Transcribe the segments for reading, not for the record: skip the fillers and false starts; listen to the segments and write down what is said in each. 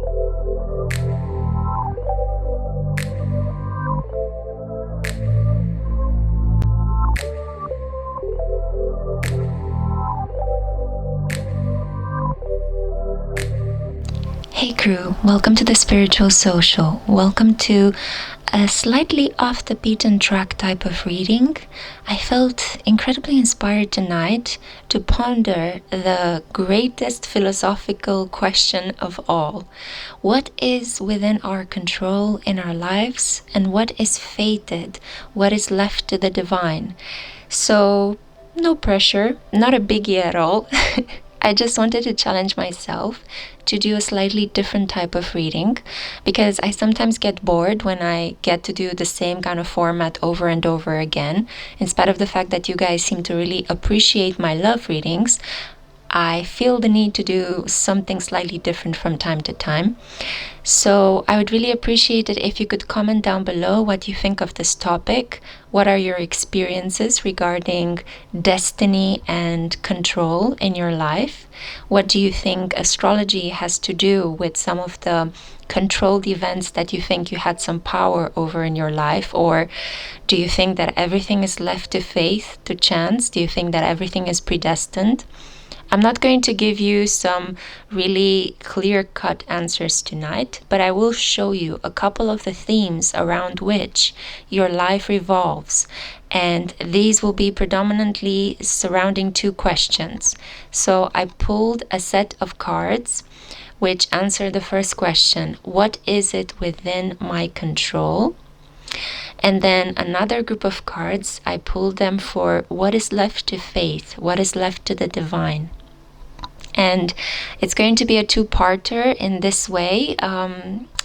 Hey crew, welcome to the Spiritual Social. Welcome to a slightly off the beaten track type of reading. I felt incredibly inspired tonight to ponder the greatest philosophical question of all. What is within our control in our lives, and what is fated? What is left to the divine? So, no pressure, not a biggie at all. I just wanted to challenge myself to do a slightly different type of reading, because I sometimes get bored when I get to do the same kind of format over and over again. In spite of the fact that you guys seem to really appreciate my love readings, I feel the need to do something slightly different from time to time. So I would really appreciate it if you could comment down below what you think of this topic. What are your experiences regarding destiny and control in your life? What do you think astrology has to do with some of the controlled events that you think you had some power over in your life? Or do you think that everything is left to fate, to chance? Do you think that everything is predestined? I'm not going to give you some really clear-cut answers tonight, but I will show you a couple of the themes around which your life revolves. And these will be predominantly surrounding two questions. So I pulled a set of cards which answer the first question: what is it within my control? And then another group of cards, I pulled them for what is left to faith, what is left to the divine. And it's going to be a two-parter in this way.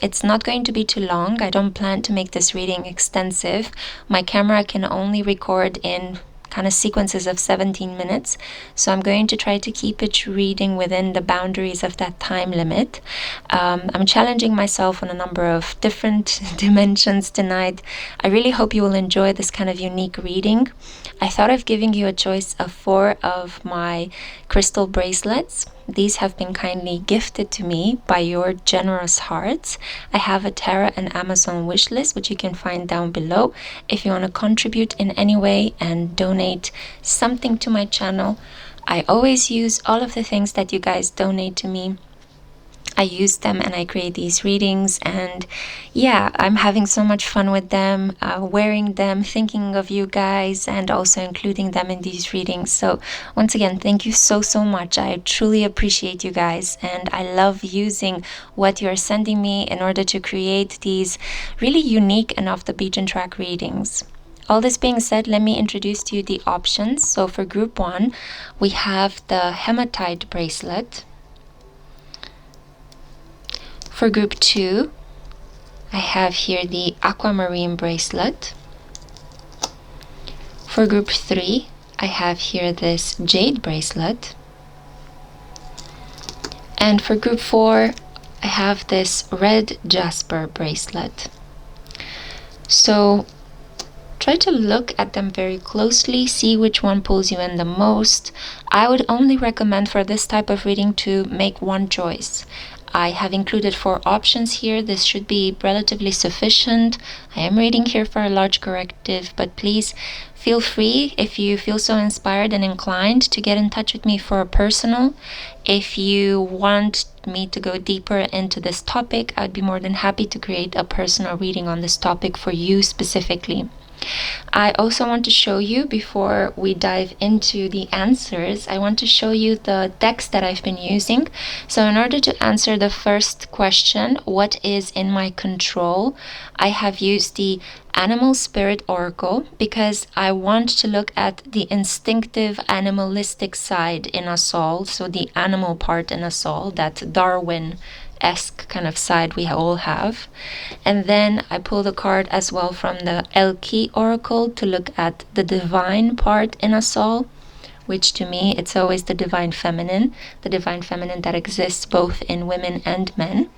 It's not going to be too long. I don't plan to make this reading extensive. My camera can only record in kind of sequences of 17 minutes. So I'm going to try to keep each reading within the boundaries of that time limit. I'm challenging myself on a number of different dimensions tonight. I really hope you will enjoy this kind of unique reading. I thought of giving you a choice of 4 of my crystal bracelets. These have been kindly gifted to me by your generous hearts. I have a Terra and Amazon wish list, which you can find down below if you want to contribute in any way and donate something to my channel. I always use all of the things that you guys donate to me. I use them and I create these readings, and yeah, I'm having so much fun with them, wearing them, thinking of you guys, and also including them in these readings. So once again, thank you so much. I truly appreciate you guys, and I love using what you're sending me in order to create these really unique and off the beaten track readings. All this being said, let me introduce to you the options. So for group 1, we have the Hematite bracelet. For group 2, I have here the Aquamarine bracelet. For group 3, I have here this Jade bracelet. And for group 4, I have this red Jasper bracelet. So try to look at them very closely, see which one pulls you in the most. I would only recommend for this type of reading to make one choice. I have included 4 options here. This should be relatively sufficient. I am reading here for a large corrective, but please feel free, if you feel so inspired and inclined, to get in touch with me for a personal. If you want me to go deeper into this topic, I'd be more than happy to create a personal reading on this topic for you specifically. I also want to show you, before we dive into the answers, I want to show you the decks that I've been using. So in order to answer the first question, what is in my control, I have used the Animal Spirit Oracle because I want to look at the instinctive animalistic side in us all, so the animal part in us all, that Darwin-esque kind of side we all have. And then I pulled a card as well from the Elki Oracle to look at the divine part in us all, which to me, it's always the divine feminine that exists both in women and men.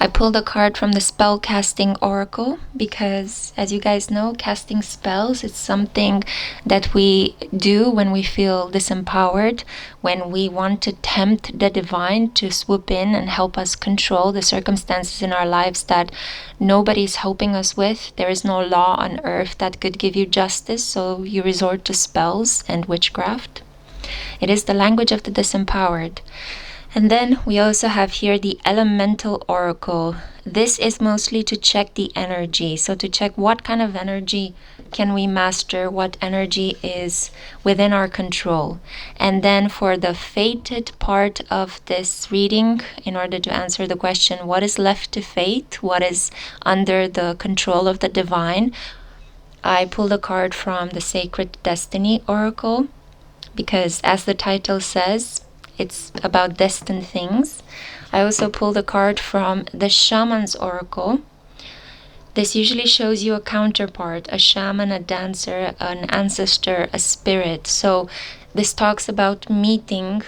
I pulled a card from the spell casting oracle because, as you guys know, casting spells is something that we do when we feel disempowered, when we want to tempt the divine to swoop in and help us control the circumstances in our lives that nobody's helping us with. There is no law on earth that could give you justice, so you resort to spells and witchcraft. It is the language of the disempowered. And then we also have here the elemental oracle. This is mostly to check the energy. So to check what kind of energy can we master, what energy is within our control. And then for the fated part of this reading, in order to answer the question, what is left to fate? What is under the control of the divine? I pulled a card from the Sacred Destiny oracle because, as the title says, it's about destined things. I also pulled a card from the Shaman's Oracle. This usually shows you a counterpart, a shaman, a dancer, an ancestor, a spirit. So this talks about meeting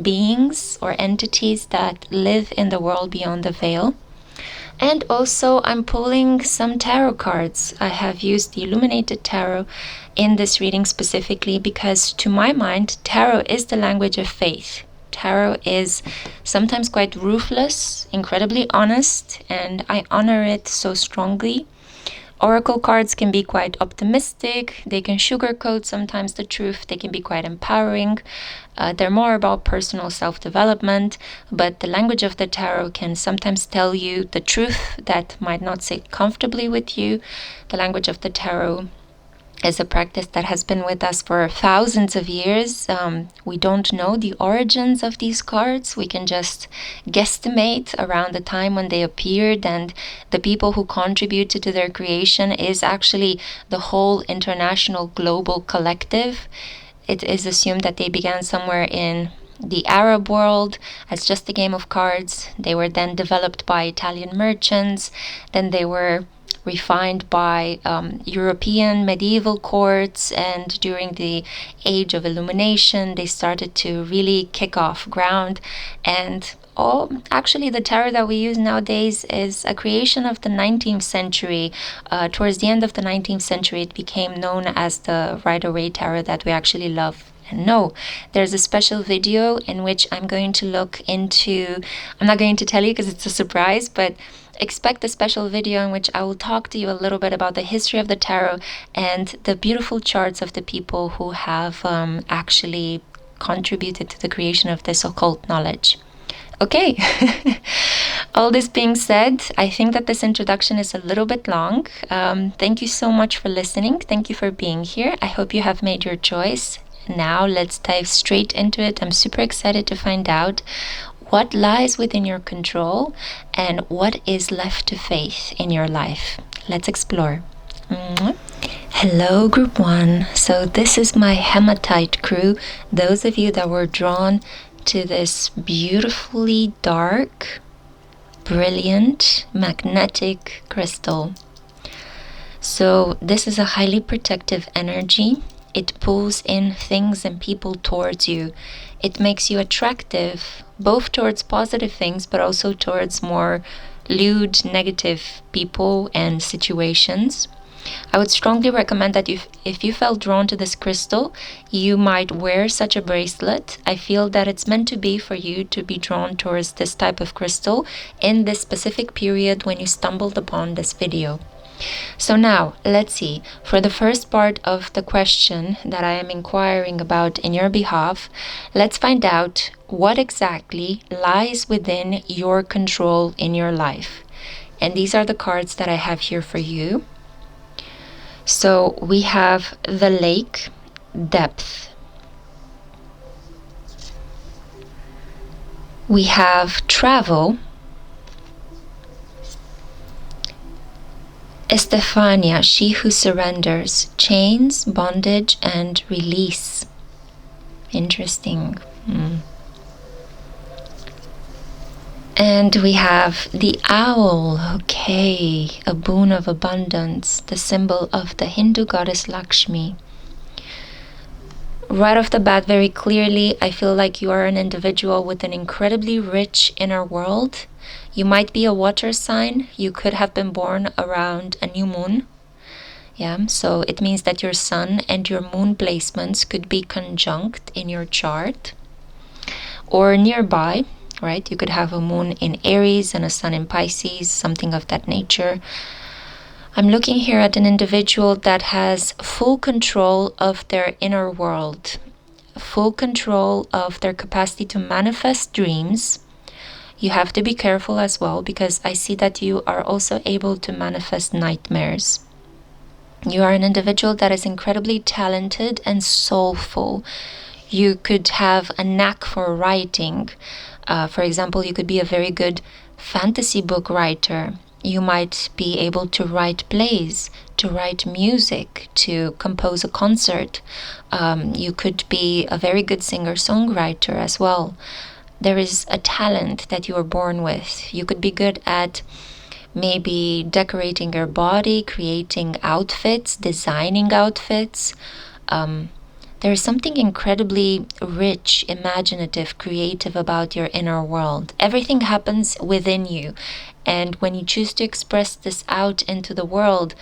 beings or entities that live in the world beyond the veil. And also I'm pulling some tarot cards. I have used the Illuminated Tarot in this reading specifically because, to my mind, tarot is the language of faith. Tarot is sometimes quite ruthless, incredibly honest, and I honor it so strongly. Oracle cards can be quite optimistic, they can sugarcoat sometimes the truth, they can be quite empowering. They're more about personal self-development, but the language of the tarot can sometimes tell you the truth that might not sit comfortably with you. The language of the tarot is a practice that has been with us for thousands of years. We don't know the origins of these cards. We can just guesstimate around the time when they appeared, and the people who contributed to their creation is actually the whole international global collective. It is assumed that they began somewhere in the Arab world as just a game of cards. They were then developed by Italian merchants. Then they were refined by European medieval courts, and during the Age of Illumination they started to really kick off ground. And actually the tarot that we use nowadays is a creation of the 19th century. Towards the end of the 19th century it became known as the Rider-Waite tarot that we actually love and know. There's a special video in which I'm going to look into, I'm not going to tell you because it's a surprise, but expect a special video in which I will talk to you a little bit about the history of the tarot and the beautiful charts of the people who have actually contributed to the creation of this occult knowledge. Okay, all this being said, I think that this introduction is a little bit long. Thank you so much for listening. Thank you for being here. I hope you have made your choice. Now let's dive straight into it. I'm super excited to find out what lies within your control and what is left to faith in your life. Let's explore. Hello, Group 1. So this is my Hematite Crew. Those of you that were drawn to this beautifully dark, brilliant, magnetic crystal. So this is a highly protective energy. It pulls in things and people towards you. It makes you attractive, both towards positive things, but also towards more lewd, negative people and situations. I would strongly recommend that if you felt drawn to this crystal, you might wear such a bracelet. I feel that it's meant to be for you to be drawn towards this type of crystal in this specific period when you stumbled upon this video. So now, let's see, for the first part of the question that I am inquiring about in your behalf, let's find out what exactly lies within your control in your life. And these are the cards that I have here for you. So we have the lake, depth. We have travel, Estefania, she who surrenders, chains, bondage, and release. Interesting. And we have the owl, okay, a boon of abundance, the symbol of the Hindu goddess Lakshmi. Right off the bat, very clearly, I feel like you are an individual with an incredibly rich inner world. You might be a water sign. You could have been born around a new moon. Yeah, so it means that your sun and your moon placements could be conjunct in your chart or nearby, right? You could have a moon in Aries and a sun in Pisces, something of that nature. I'm looking here at an individual that has full control of their inner world, full control of their capacity to manifest dreams. You have to be careful as well, because I see that you are also able to manifest nightmares. You are an individual that is incredibly talented and soulful. You could have a knack for writing. For example, you could be a very good fantasy book writer. You might be able to write plays, to write music, to compose a concert. You could be a very good singer-songwriter as well. There is a talent that you are born with. You could be good at maybe decorating your body, creating outfits, designing outfits. There is something incredibly rich, imaginative, creative about your inner world. Everything happens within you. And when you choose to express this out into the world,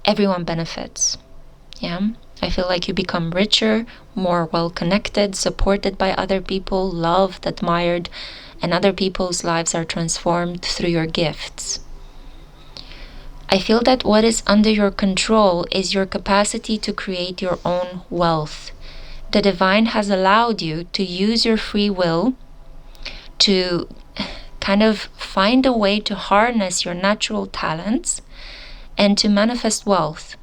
everyone benefits. Yeah, I feel like you become richer, more well-connected, supported by other people, loved, admired, and other people's lives are transformed through your gifts. I feel that what is under your control is your capacity to create your own wealth. The divine has allowed you to use your free will to kind of find a way to harness your natural talents and to manifest wealth.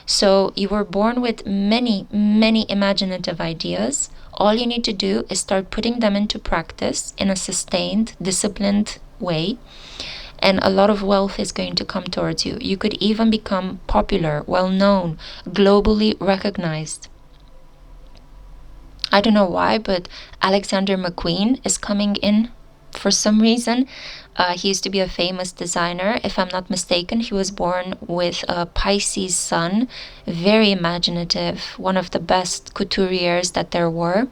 So you were born with many, many imaginative ideas. All you need to do is start putting them into practice in a sustained, disciplined way. And a lot of wealth is going to come towards you. You could even become popular, well-known, globally recognized. I don't know why, but Alexander McQueen is coming in for some reason. He used to be a famous designer. If I'm not mistaken, he was born with a Pisces Sun, very imaginative, one of the best couturiers that there were.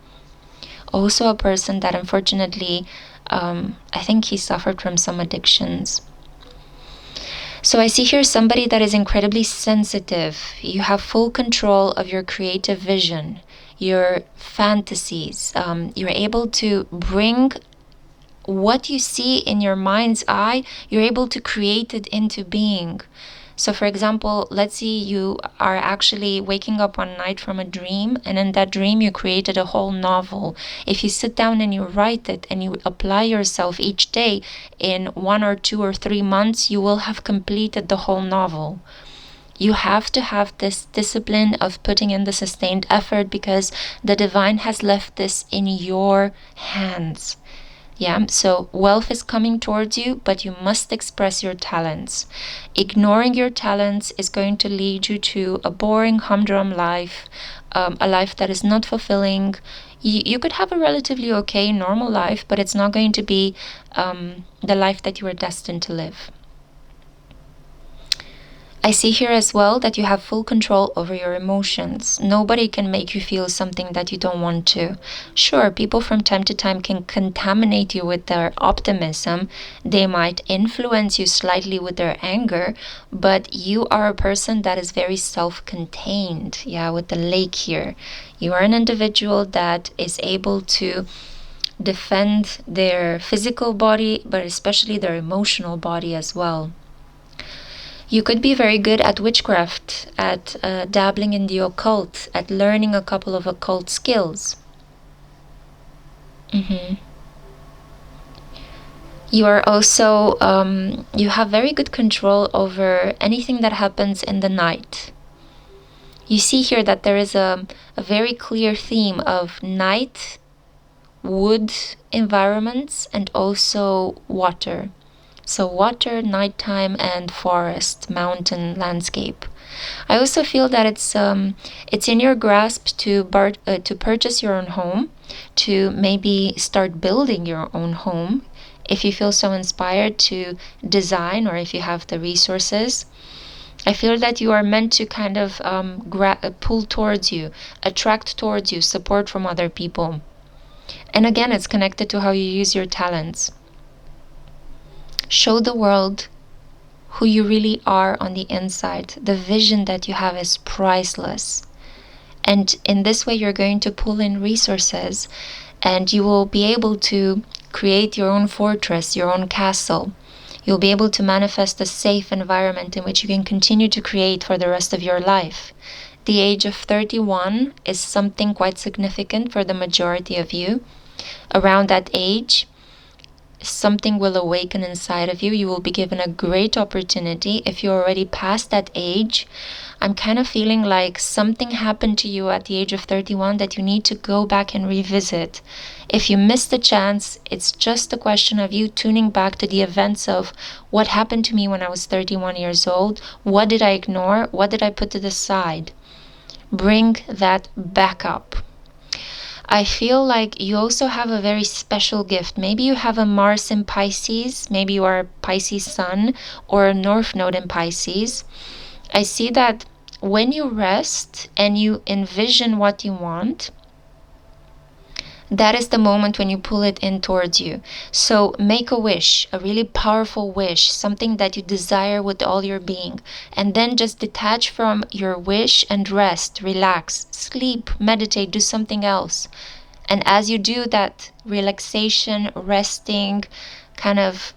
Also a person that unfortunately, I think he suffered from some addictions. So I see here somebody that is incredibly sensitive. You have full control of your creative vision, your fantasies. You're able to bring what you see in your mind's eye, you're able to create it into being. So for example, let's say you are actually waking up one night from a dream, and in that dream you created a whole novel. If you sit down and you write it and you apply yourself each day, in 1 or 2 or 3 months, you will have completed the whole novel. You have to have this discipline of putting in the sustained effort, because the divine has left this in your hands. Yeah, so wealth is coming towards you, but you must express your talents. Ignoring your talents is going to lead you to a boring, humdrum life, a life that is not fulfilling. You could have a relatively okay, normal life, but it's not going to be the life that you are destined to live. I see here as well that you have full control over your emotions. Nobody can make you feel something that you don't want to. Sure, people from time to time can contaminate you with their optimism. They might influence you slightly with their anger, but you are a person that is very self-contained. Yeah, with the lake here. You are an individual that is able to defend their physical body, but especially their emotional body as well. You could be very good at witchcraft, at dabbling in the occult, at learning a couple of occult skills. You are also, you have very good control over anything that happens in the night. You see here that there is a very clear theme of night, wood environments, and also water. So water, nighttime, and forest, mountain landscape. I also feel that it's in your grasp to purchase your own home, to maybe start building your own home, if you feel so inspired to design, or if you have the resources. I feel that you are meant to kind of pull towards you, attract towards you support from other people. And again, it's connected to how you use your talents. Show the world who you really are on the inside. The vision that you have is priceless. And in this way, you're going to pull in resources, and you will be able to create your own fortress, your own castle. You'll be able to manifest a safe environment in which you can continue to create for the rest of your life. The age of 31 is something quite significant for the majority of you. Around that age, something will awaken inside of you. You will be given a great opportunity. If you're already past that age, I'm kind of feeling like something happened to you at the age of 31 that you need to go back and revisit. If you missed the chance, it's just a question of you tuning back to the events of what happened to me when I was 31 years old. What did I ignore? What did I put to the side? Bring that back up. I feel like you also have a very special gift. Maybe you have a Mars in Pisces, maybe you are a Pisces Sun or a North Node in Pisces. I see that when you rest and you envision what you want, that is the moment when you pull it in towards you. So make a wish, a really powerful wish, something that you desire with all your being. And then just detach from your wish and rest, relax, sleep, meditate, do something else. And as you do that relaxation, resting kind of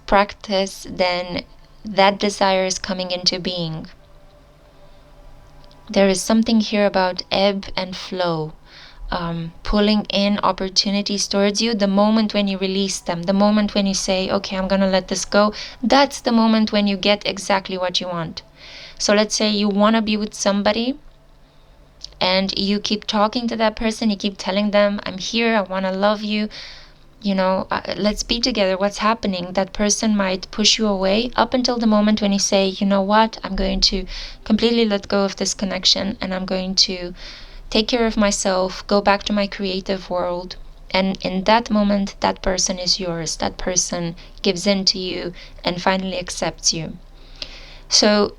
practice, then that desire is coming into being. There is something here about ebb and flow. Pulling in opportunities towards you. The moment when you release them, the moment when you say, okay, I'm gonna let this go, that's the moment when you get exactly what you want. So let's say you want to be with somebody and you keep talking to that person, you keep telling them, I'm here, I want to love you, let's be together, what's happening? That person might push you away up until the moment when you say, you know what, I'm going to completely let go of this connection and I'm going to take care of myself, go back to my creative world. And in that moment, that person is yours. That person gives in to you and finally accepts you. So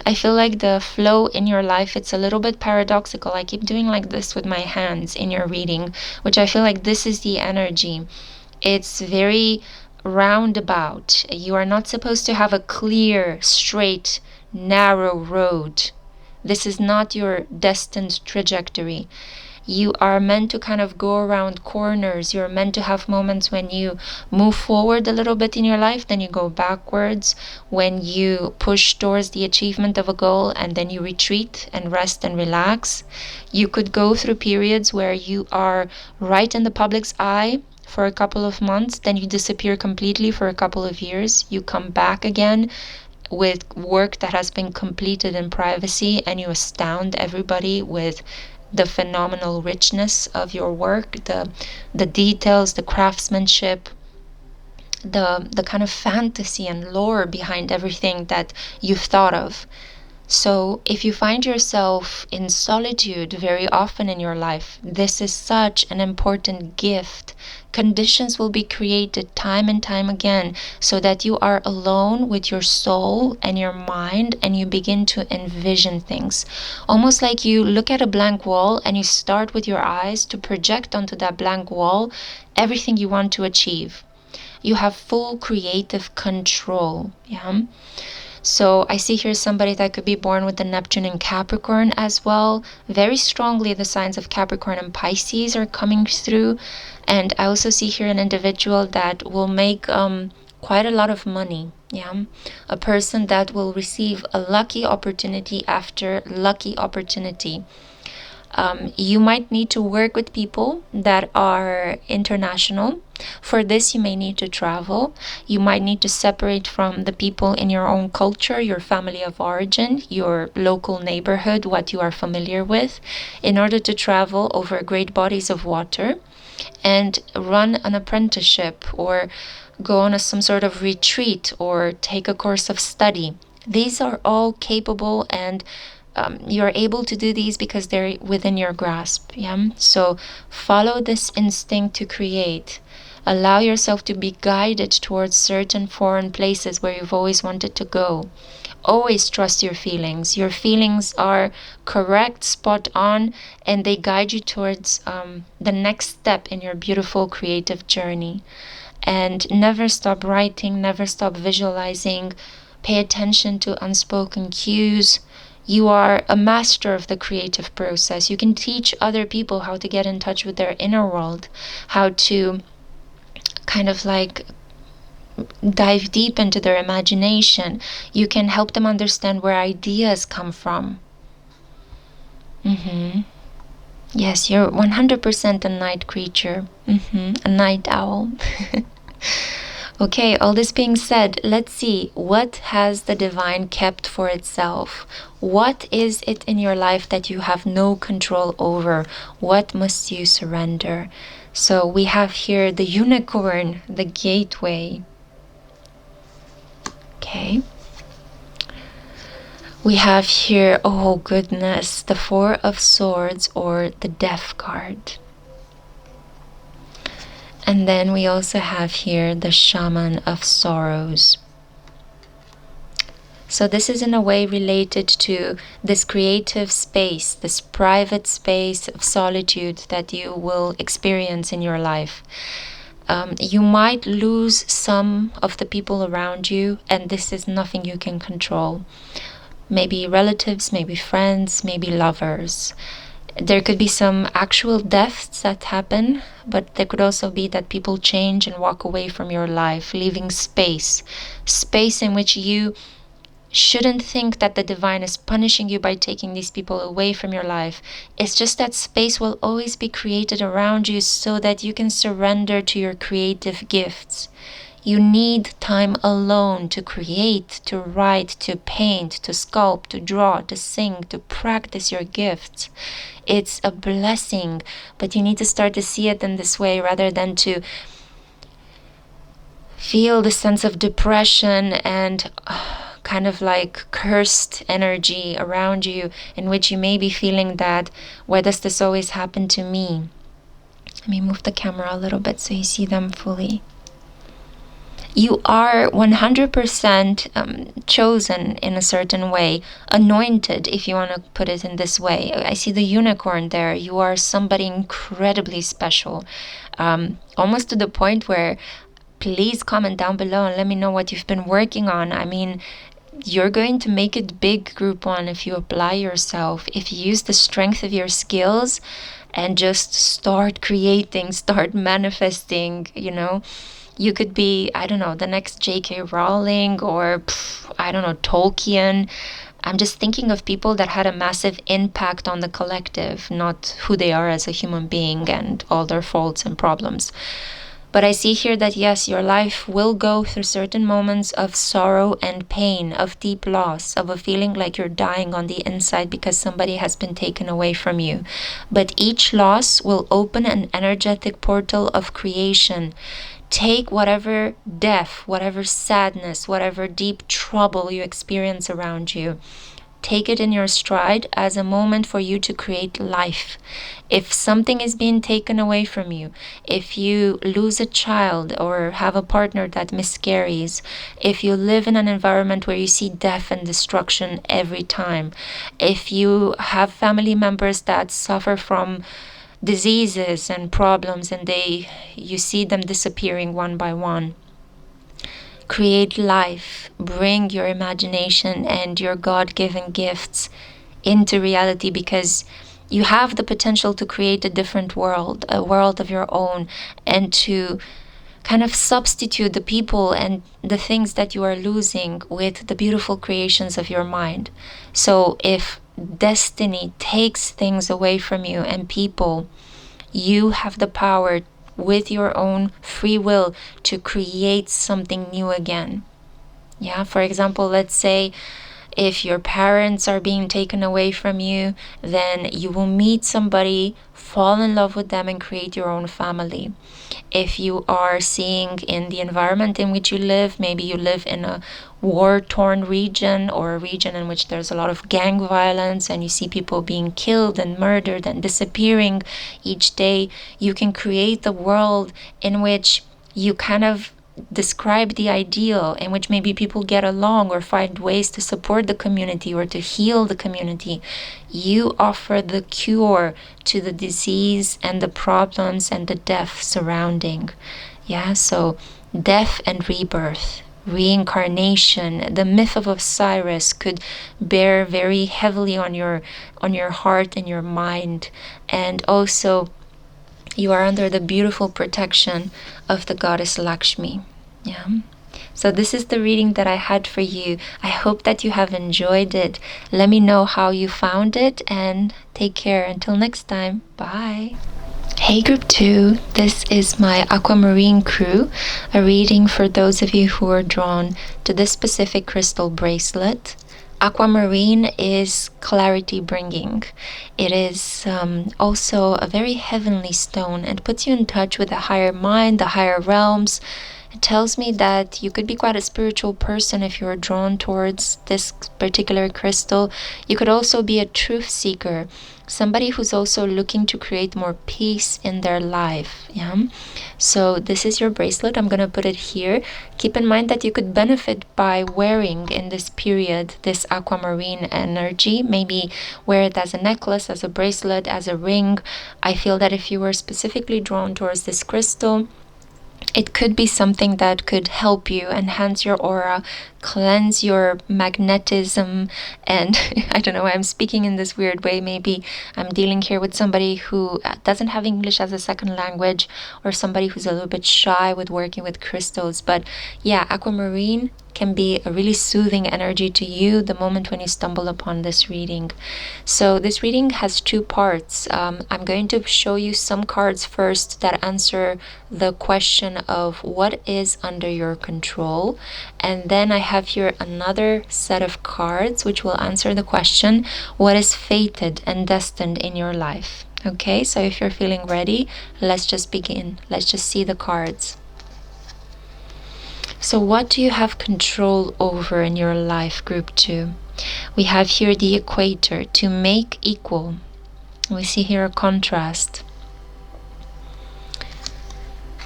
I feel like the flow in your life, it's a little bit paradoxical. I keep doing like this with my hands in your reading, which I feel like this is the energy. It's very roundabout. You are not supposed to have a clear, straight, narrow road. This is not your destined trajectory. You are meant to kind of go around corners. You're meant to have moments when you move forward a little bit in your life, then you go backwards, when you push towards the achievement of a goal and then you retreat and rest and relax. You could go through periods where you are right in the public's eye for a couple of months, then you disappear completely for a couple of years. You come back again with work that has been completed in privacy and you astound everybody with the phenomenal richness of your work, the details, the craftsmanship, the kind of fantasy and lore behind everything that you've thought of. So if you find yourself in solitude very often in your life, this is such an important gift. Conditions will be created time and time again so that you are alone with your soul and your mind and you begin to envision things. Almost like you look at a blank wall and you start with your eyes to project onto that blank wall everything you want to achieve. You have full creative control. Yeah. So I see here somebody that could be born with the Neptune in Capricorn as well. Very strongly the signs of Capricorn and Pisces are coming through. And I also see here an individual that will make quite a lot of money. Yeah, a person that will receive a lucky opportunity after lucky opportunity. You might need to work with people that are international. For this, you may need to travel. You might need to separate from the people in your own culture, your family of origin, your local neighborhood, what you are familiar with, in order to travel over great bodies of water and run an apprenticeship or go on some sort of retreat or take a course of study. These are all capable and you're able to do these because they're within your grasp. Yeah. So follow this instinct to create. Allow yourself to be guided towards certain foreign places where you've always wanted to go. Always trust your feelings. Your feelings are correct, spot on, and they guide you towards the next step in your beautiful creative journey. And never stop writing, never stop visualizing. Pay attention to unspoken cues. You are a master of the creative process. You can teach other people how to get in touch with their inner world, how to kind of like dive deep into their imagination. You can help them understand where ideas come from. Yes, you're 100% a night creature. A night owl. Okay, all this being said, let's see, what has the divine kept for itself? What is it in your life that you have no control over? What must you surrender? So we have here the unicorn, the gateway. Okay. We have here, oh goodness, the Four of Swords, or the Death card. And then we also have here the Shaman of Sorrows. So this is in a way related to this creative space, this private space of solitude that you will experience in your life. You might lose some of the people around you, and this is nothing you can control. Maybe relatives, maybe friends, maybe lovers. There could be some actual deaths that happen, but there could also be that people change and walk away from your life, leaving space in which you shouldn't think that the divine is punishing you by taking these people away from your life. It's just that space will always be created around you so that you can surrender to your creative gifts. You need time alone to create, to write, to paint, to sculpt, to draw, to sing, to practice your gifts. It's a blessing, but you need to start to see it in this way rather than to feel the sense of depression and kind of like cursed energy around you, in which you may be feeling that, why does this always happen to me? Let me move the camera a little bit so you see them fully. You are 100% chosen in a certain way, anointed, if you want to put it in this way. I see the unicorn there. You are somebody incredibly special, almost to the point where, please comment down below and let me know what you've been working on. I mean, you're going to make it big, group one, if you apply yourself, if you use the strength of your skills and just start creating, start manifesting, you know. You could be, I don't know, the next J.K. Rowling, or I don't know, Tolkien. I'm just thinking of people that had a massive impact on the collective, not who they are as a human being and all their faults and problems. But I see here that yes, your life will go through certain moments of sorrow and pain, of deep loss, of a feeling like you're dying on the inside because somebody has been taken away from you. But each loss will open an energetic portal of creation. Take whatever death, whatever sadness, whatever deep trouble you experience around you. Take it in your stride as a moment for you to create life. If something is being taken away from you, if you lose a child or have a partner that miscarries, if you live in an environment where you see death and destruction every time, if you have family members that suffer from diseases and problems and you see them disappearing one by one, create life, bring your imagination and your God-given gifts into reality, because you have the potential to create a different world, a world of your own, and to kind of substitute the people and the things that you are losing with the beautiful creations of your mind. So if destiny takes things away from you and people, you have the power with your own free will to create something new again. Yeah, for example, let's say if your parents are being taken away from you, then you will meet somebody, fall in love with them, and create your own family. If you are seeing in the environment in which you live, maybe you live in a war-torn region, or a region in which there's a lot of gang violence and you see people being killed and murdered and disappearing each day, you can create the world in which you kind of describe the ideal in which maybe people get along or find ways to support the community or to heal the community. You offer the cure to the disease and the problems and the death surrounding. Yeah, so death and rebirth, reincarnation, the myth of Osiris could bear very heavily on your heart and your mind. And also you are under the beautiful protection of the goddess Lakshmi. Yeah. So this is the reading that I had for you. I hope that you have enjoyed it. Let me know how you found it, and take care. Until next time. Bye. Hey Group 2, this is my Aquamarine Crew, a reading for those of you who are drawn to this specific crystal bracelet. Aquamarine is clarity bringing. It is also a very heavenly stone and puts you in touch with the higher mind, the higher realms. It tells me that you could be quite a spiritual person if you're drawn towards this particular crystal. You could also be a truth seeker, somebody who's also looking to create more peace in their life. Yeah. So this is your bracelet. I'm gonna put it here. Keep in mind that you could benefit by wearing in this period this aquamarine energy. Maybe wear it as a necklace, as a bracelet, as a ring. I feel that if you were specifically drawn towards this crystal, it could be something that could help you enhance your aura, cleanse your magnetism, and I don't know why I'm speaking in this weird way. Maybe I'm dealing here with somebody who doesn't have English as a second language, or somebody who's a little bit shy with working with crystals. But yeah, aquamarine can be a really soothing energy to you the moment when you stumble upon this reading. So this reading has two parts. I'm going to show you some cards first that answer the question of what is under your control, and then I have here another set of cards which will answer the question, what is fated and destined in your life? Okay, so if you're feeling ready, let's just begin. Let's just see the cards. So what do you have control over in your life, Group 2? We have here the equator, to make equal. We see here a contrast.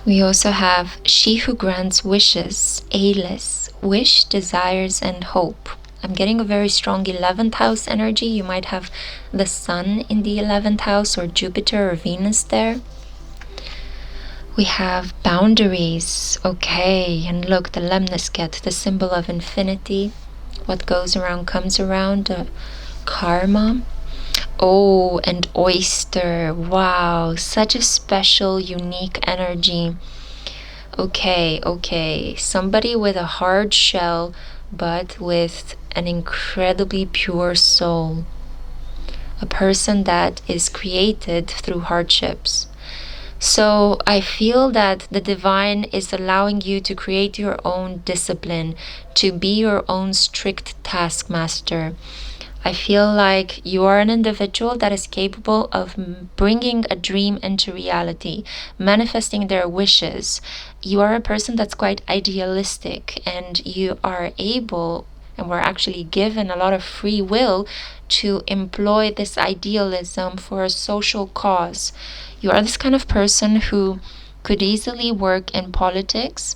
We also have she who grants wishes, Alis, wish, desires, and hope. I'm getting a very strong 11th house energy. You might have the sun in the 11th house, or Jupiter or Venus there. We have boundaries. Okay, and look, the lemnisket, the symbol of infinity. What goes around comes around. Karma. Oh, and oyster. Wow, such a special, unique energy. Okay. Somebody with a hard shell, but with an incredibly pure soul. A person that is created through hardships. So I feel that the divine is allowing you to create your own discipline, to be your own strict taskmaster. I feel like you are an individual that is capable of bringing a dream into reality, manifesting their wishes. You are a person that's quite idealistic, and you are able, and we're actually given a lot of free will to employ this idealism for a social cause. You are this kind of person who could easily work in politics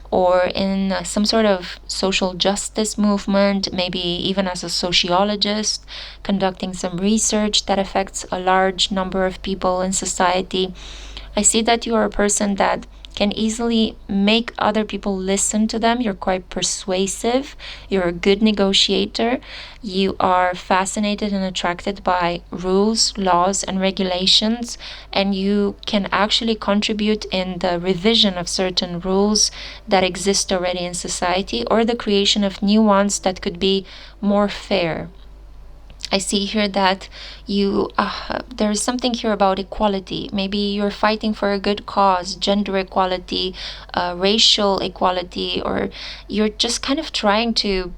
or in some sort of social justice movement, maybe even as a sociologist, conducting some research that affects a large number of people in society. I see that you are a person that can easily make other people listen to them. You're quite persuasive. You're a good negotiator. You are fascinated and attracted by rules, laws, and regulations, and you can actually contribute in the revision of certain rules that exist already in society, or the creation of new ones that could be more fair. I see here that there's something here about equality. Maybe you're fighting for a good cause, gender equality, racial equality, or you're just kind of trying to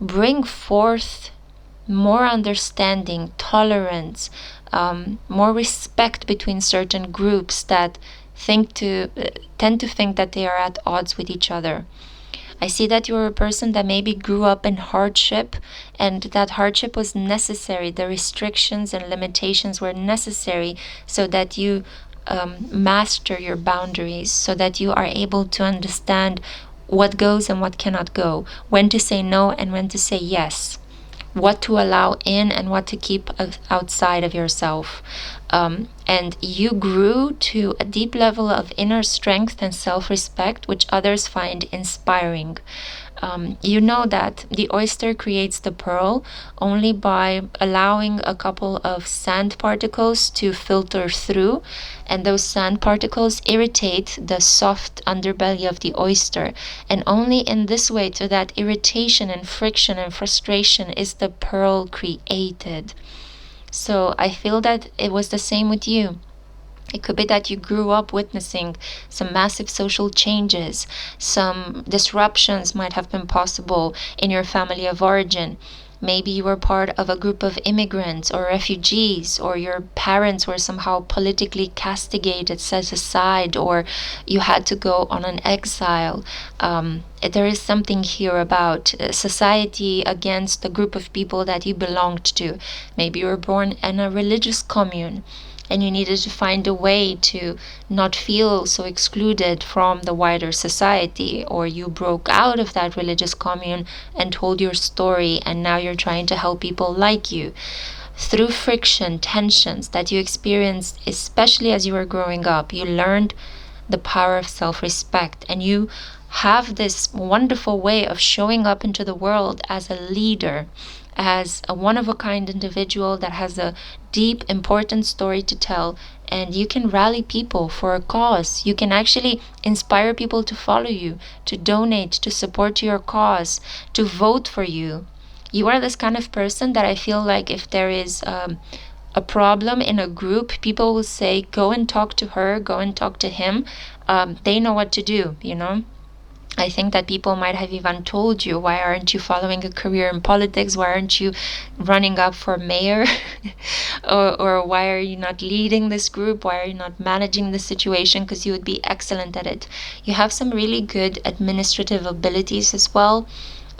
bring forth more understanding, tolerance, more respect between certain groups that tend to think that they are at odds with each other. I see that you're a person that maybe grew up in hardship, and that hardship was necessary. The restrictions and limitations were necessary so that you master your boundaries so that you are able to understand what goes and what cannot go, when to say no and when to say yes, what to allow in and what to keep outside of yourself. And you grew to a deep level of inner strength and self-respect, which others find inspiring. You know that the oyster creates the pearl only by allowing a couple of sand particles to filter through, and those sand particles irritate the soft underbelly of the oyster. And only in this way, through that irritation and friction and frustration, is the pearl created. So I feel that it was the same with you. It could be that you grew up witnessing some massive social changes. Some disruptions might have been possible in your family of origin. Maybe you were part of a group of immigrants or refugees, or your parents were somehow politically castigated, set aside, or you had to go on an exile. There is something here about society against the group of people that you belonged to. Maybe you were born in a religious commune, and you needed to find a way to not feel so excluded from the wider society, or you broke out of that religious commune and told your story, and now you're trying to help people like you. Through friction, tensions that you experienced, especially as you were growing up, you learned the power of self-respect, and you have this wonderful way of showing up into the world as a leader, as a one-of-a-kind individual that has a deep, important story to tell, and you can rally people for a cause. You can actually inspire people to follow you, to donate, to support your cause, to vote for you. You are this kind of person that I feel like if there is a problem in a group, people will say, go and talk to her, go and talk to him. They know what to do, you know? I think that people might have even told you, why aren't you following a career in politics? Why aren't you running up for mayor? or why are you not leading this group? Why are you not managing the situation? Because you would be excellent at it. You have some really good administrative abilities as well.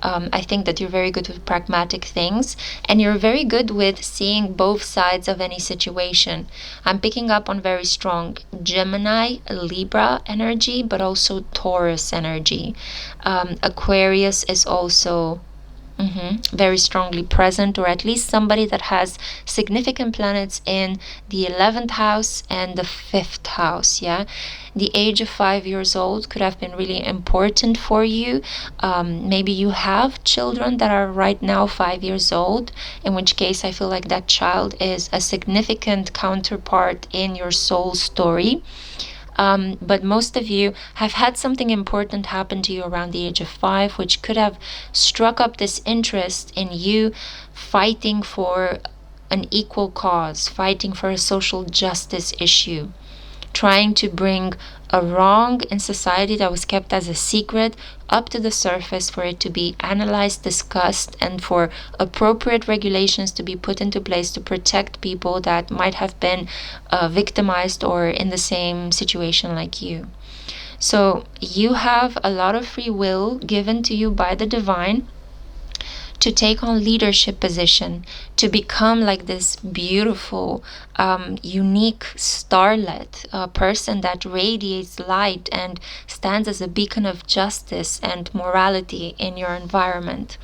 I think that you're very good with pragmatic things, and you're very good with seeing both sides of any situation. I'm picking up on very strong Gemini, Libra energy, but also Taurus energy. Aquarius is also very strongly present, or at least somebody that has significant planets in the 11th house and the 5th house. Yeah, the age of 5 years old could have been really important for you. Maybe you have children that are right now 5 years old, in which case I feel like that child is a significant counterpart in your soul story. But most of you have had something important happen to you around the age of 5, which could have struck up this interest in you fighting for an equal cause, fighting for a social justice issue, trying to bring a wrong in society that was kept as a secret up to the surface, for it to be analyzed, discussed, and for appropriate regulations to be put into place to protect people that might have been victimized or in the same situation like you. So you have a lot of free will given to you by the divine to take on leadership position, to become like this beautiful, unique starlet, person that radiates light and stands as a beacon of justice and morality in your environment.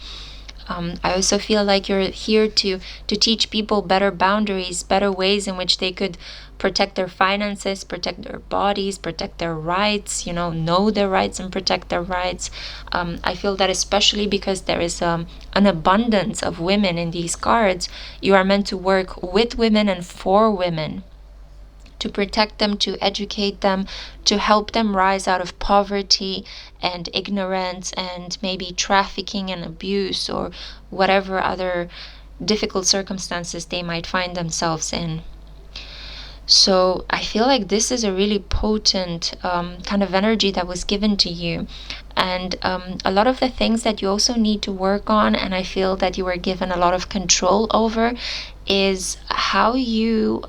I also feel like you're here to teach people better boundaries, better ways in which they could protect their finances, protect their bodies, protect their rights, know their rights and protect their rights. I feel that especially because there is an abundance of women in these cards, you are meant to work with women and for women, to protect them, to educate them, to help them rise out of poverty and ignorance and maybe trafficking and abuse or whatever other difficult circumstances they might find themselves in. So I feel like this is a really potent kind of energy that was given to you. And a lot of the things that you also need to work on, and I feel that you were given a lot of control over, is how you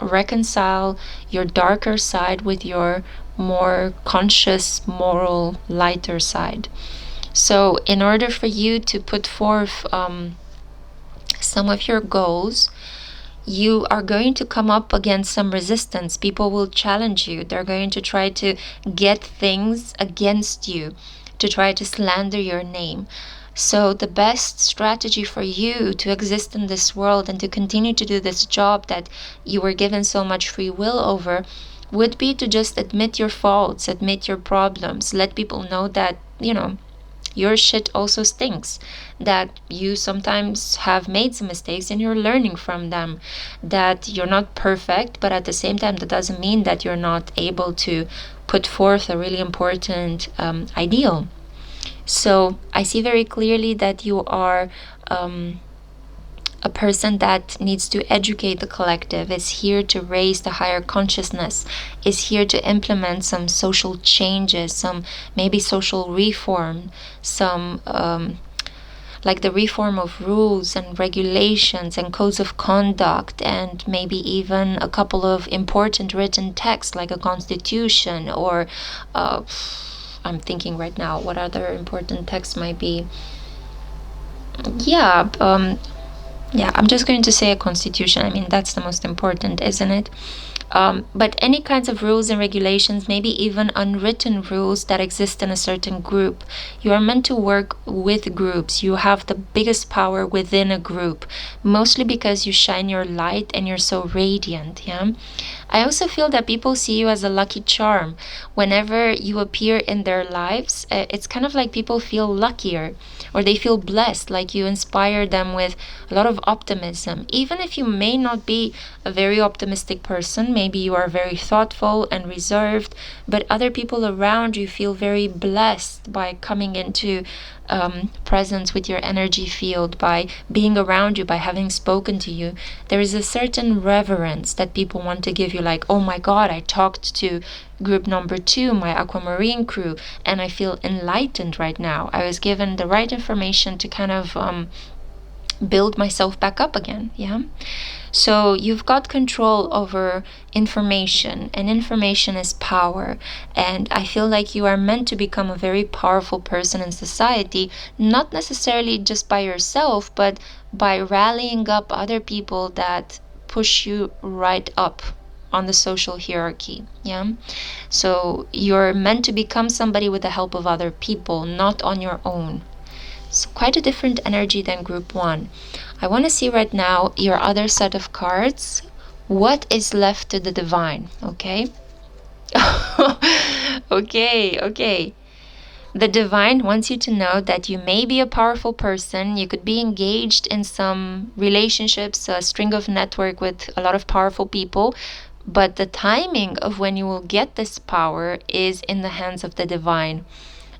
reconcile your darker side with your more conscious, moral, lighter side. So in order for you to put forth some of your goals, you are going to come up against some resistance. People will challenge you. They're going to try to get things against you, to try to slander your name. So the best strategy for you to exist in this world and to continue to do this job that you were given so much free will over would be to just admit your faults, admit your problems, let people know that, your shit also stinks, that you sometimes have made some mistakes and you're learning from them, that you're not perfect, but at the same time, that doesn't mean that you're not able to put forth a really important ideal. So I see very clearly that you are a person that needs to educate the collective, is here to raise the higher consciousness, is here to implement some social changes, some maybe social reform, some like the reform of rules and regulations and codes of conduct, and maybe even a couple of important written texts like a constitution, or I'm thinking right now what other important texts might be. Yeah, I'm just going to say a constitution. I mean, that's the most important, isn't it? But any kinds of rules and regulations, maybe even unwritten rules that exist in a certain group. You are meant to work with groups. You have the biggest power within a group, mostly because you shine your light and you're so radiant, yeah? I also feel that people see you as a lucky charm. Whenever you appear in their lives, it's kind of like people feel luckier, or they feel blessed, like you inspire them with a lot of optimism. Even if you may not be a very optimistic person, maybe you are very thoughtful and reserved, but other people around you feel very blessed by coming into presence with your energy field, by being around you, by having spoken to you. There is a certain reverence that people want to give you, like, oh my God, I talked to group number 2, my Aquamarine crew, and I feel enlightened right now. I was given the right information to kind of build myself back up again, yeah? So you've got control over information, and information is power. And I feel like you are meant to become a very powerful person in society, not necessarily just by yourself, but by rallying up other people that push you right up on the social hierarchy, yeah? So you're meant to become somebody with the help of other people, not on your own. It's quite a different energy than group 1. I want to see right now your other set of cards. What is left to the divine, okay? Okay. The divine wants you to know that you may be a powerful person. You could be engaged in some relationships, a string of network with a lot of powerful people, but the timing of when you will get this power is in the hands of the divine.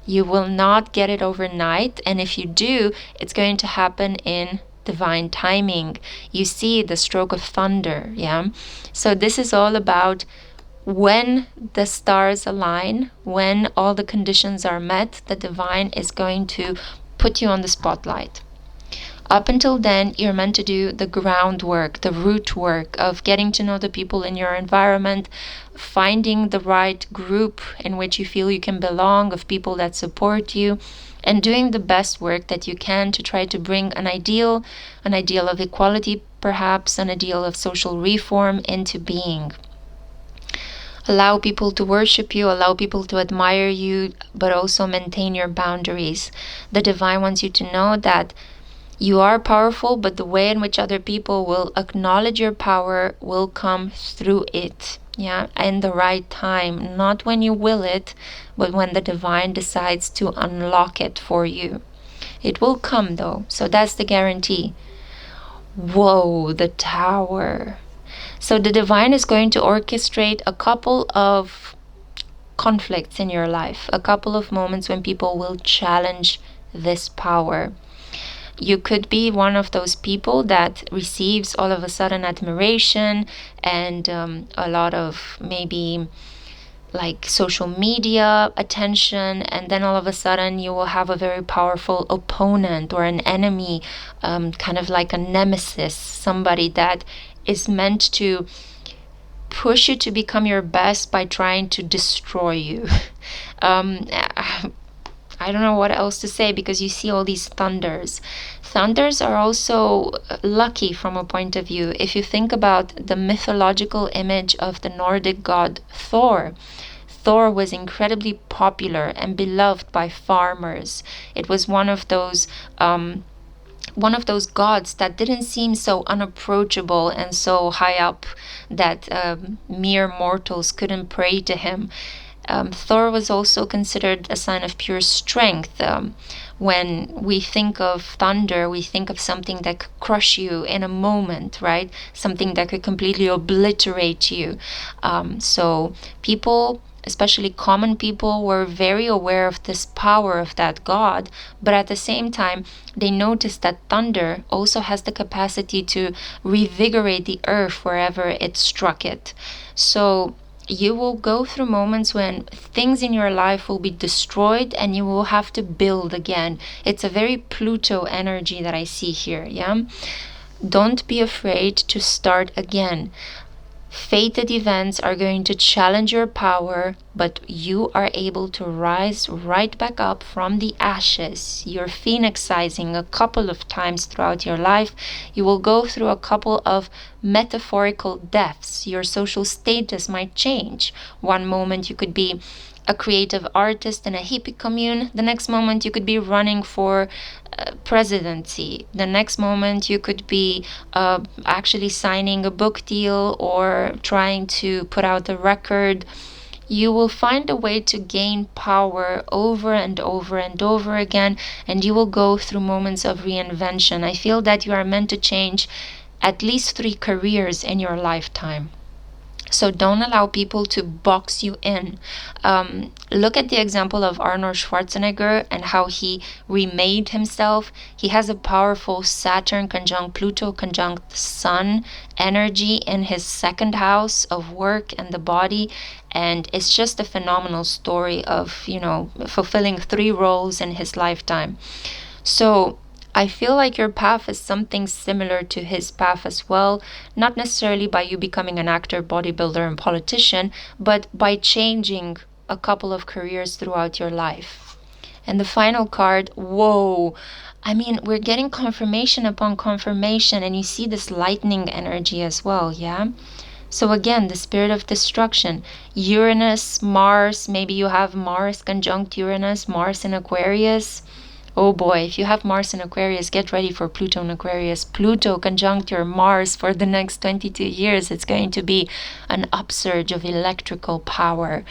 You will not get it overnight, and if you do, it's going to happen in divine timing. You see the stroke of thunder, yeah? So this is all about when the stars align, when all the conditions are met, the divine is going to put you on the spotlight. Up until then, you're meant to do the groundwork, the root work of getting to know the people in your environment, finding the right group in which you feel you can belong, of people that support you, and doing the best work that you can to try to bring an ideal of equality, perhaps an ideal of social reform into being. Allow people to worship you, allow people to admire you, but also maintain your boundaries. The divine wants you to know that you are powerful, but the way in which other people will acknowledge your power will come through it, yeah, in the right time, not when you will it, but when the divine decides to unlock it for you. It will come though, so that's the guarantee. Whoa, the Tower. So the divine is going to orchestrate a couple of conflicts in your life, a couple of moments when people will challenge this power. You could be one of those people that receives all of a sudden admiration and a lot of maybe like social media attention, and then all of a sudden you will have a very powerful opponent or an enemy, kind of like a nemesis, somebody that is meant to push you to become your best by trying to destroy you. I don't know what else to say, because you see all these thunders. Thunders are also lucky from a point of view. If you think about the mythological image of the Nordic god Thor, Thor was incredibly popular and beloved by farmers. It was one of those gods that didn't seem so unapproachable and so high up that mere mortals couldn't pray to him. Thor was also considered a sign of pure strength. When we think of thunder, we think of something that could crush you in a moment, right? Something that could completely obliterate you. So people, especially common people, were very aware of this power of that god, but at the same time, they noticed that thunder also has the capacity to revigorate the earth wherever it struck it. So you will go through moments when things in your life will be destroyed and you will have to build again. It's a very Pluto energy that I see here, yeah? Don't be afraid to start again. Fated events are going to challenge your power, but you are able to rise right back up from the ashes. You're phoenixizing a couple of times throughout your life. You will go through a couple of metaphorical deaths. Your social status might change. One moment you could be a creative artist in a hippie commune. The next moment you could be running for presidency. The next moment you could be actually signing a book deal or trying to put out a record. You will find a way to gain power over and over and over again, and you will go through moments of reinvention. I feel that you are meant to change at least 3 careers in your lifetime. So don't allow people to box you in. Look at the example of Arnold Schwarzenegger and how he remade himself. He has a powerful Saturn conjunct Pluto conjunct Sun energy in his second house of work and the body. And it's just a phenomenal story of, fulfilling 3 roles in his lifetime. So I feel like your path is something similar to his path as well, not necessarily by you becoming an actor, bodybuilder, and politician, but by changing a couple of careers throughout your life. And the final card, whoa, I mean, we're getting confirmation upon confirmation, and you see this lightning energy as well, yeah? So again, the spirit of destruction, Uranus, Mars, maybe you have Mars conjunct Uranus, Mars in Aquarius. Oh boy, if you have Mars in Aquarius, get ready for Pluto in Aquarius. Pluto conjunct your Mars for the next 22 years. It's going to be an upsurge of electrical power.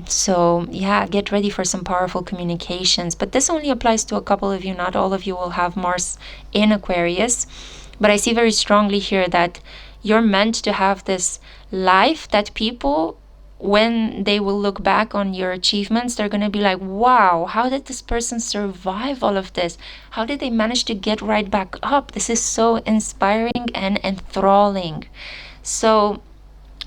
So yeah, get ready for some powerful communications. But this only applies to a couple of you. Not all of you will have Mars in Aquarius. But I see very strongly here that you're meant to have this life that people, when they will look back on your achievements, they're going to be like, wow, how did this person survive all of this? How did they manage to get right back up? This is so inspiring and enthralling. So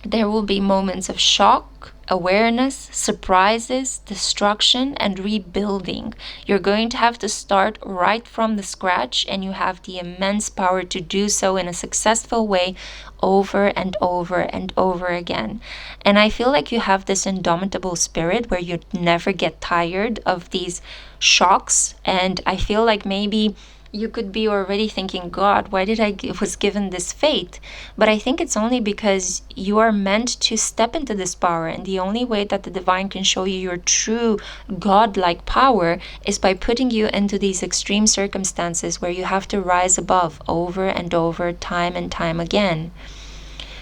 there will be moments of shock, awareness, surprises, destruction, and rebuilding. You're going to have to start right from the scratch, and you have the immense power to do so in a successful way over and over and over again. And I feel like you have this indomitable spirit where you never get tired of these shocks. And I feel like maybe you could be already thinking, God, why did I was given this fate? But I think it's only because you are meant to step into this power. And the only way that the divine can show you your true God-like power is by putting you into these extreme circumstances where you have to rise above over and over, time and time again.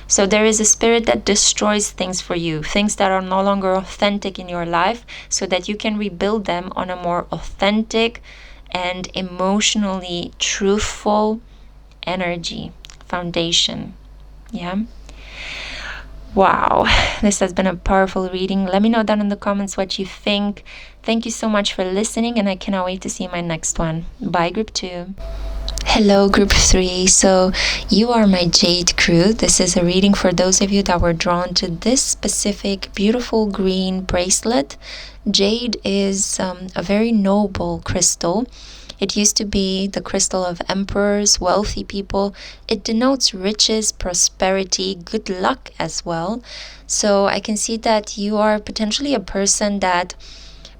So there is a spirit that destroys things for you, things that are no longer authentic in your life, so that you can rebuild them on a more authentic and emotionally truthful energy foundation. Yeah. Wow, this has been a powerful reading. Let me know down in the comments what you think. Thank you so much for listening, and I cannot wait to see my next one. Bye, group 2. Hello, group 3. So you are my Jade Crew. This is a reading for those of you that were drawn to this specific beautiful green bracelet. Jade is a very noble crystal. It used to be the crystal of emperors, wealthy people. It denotes riches, prosperity, good luck as well. So I can see that you are potentially a person that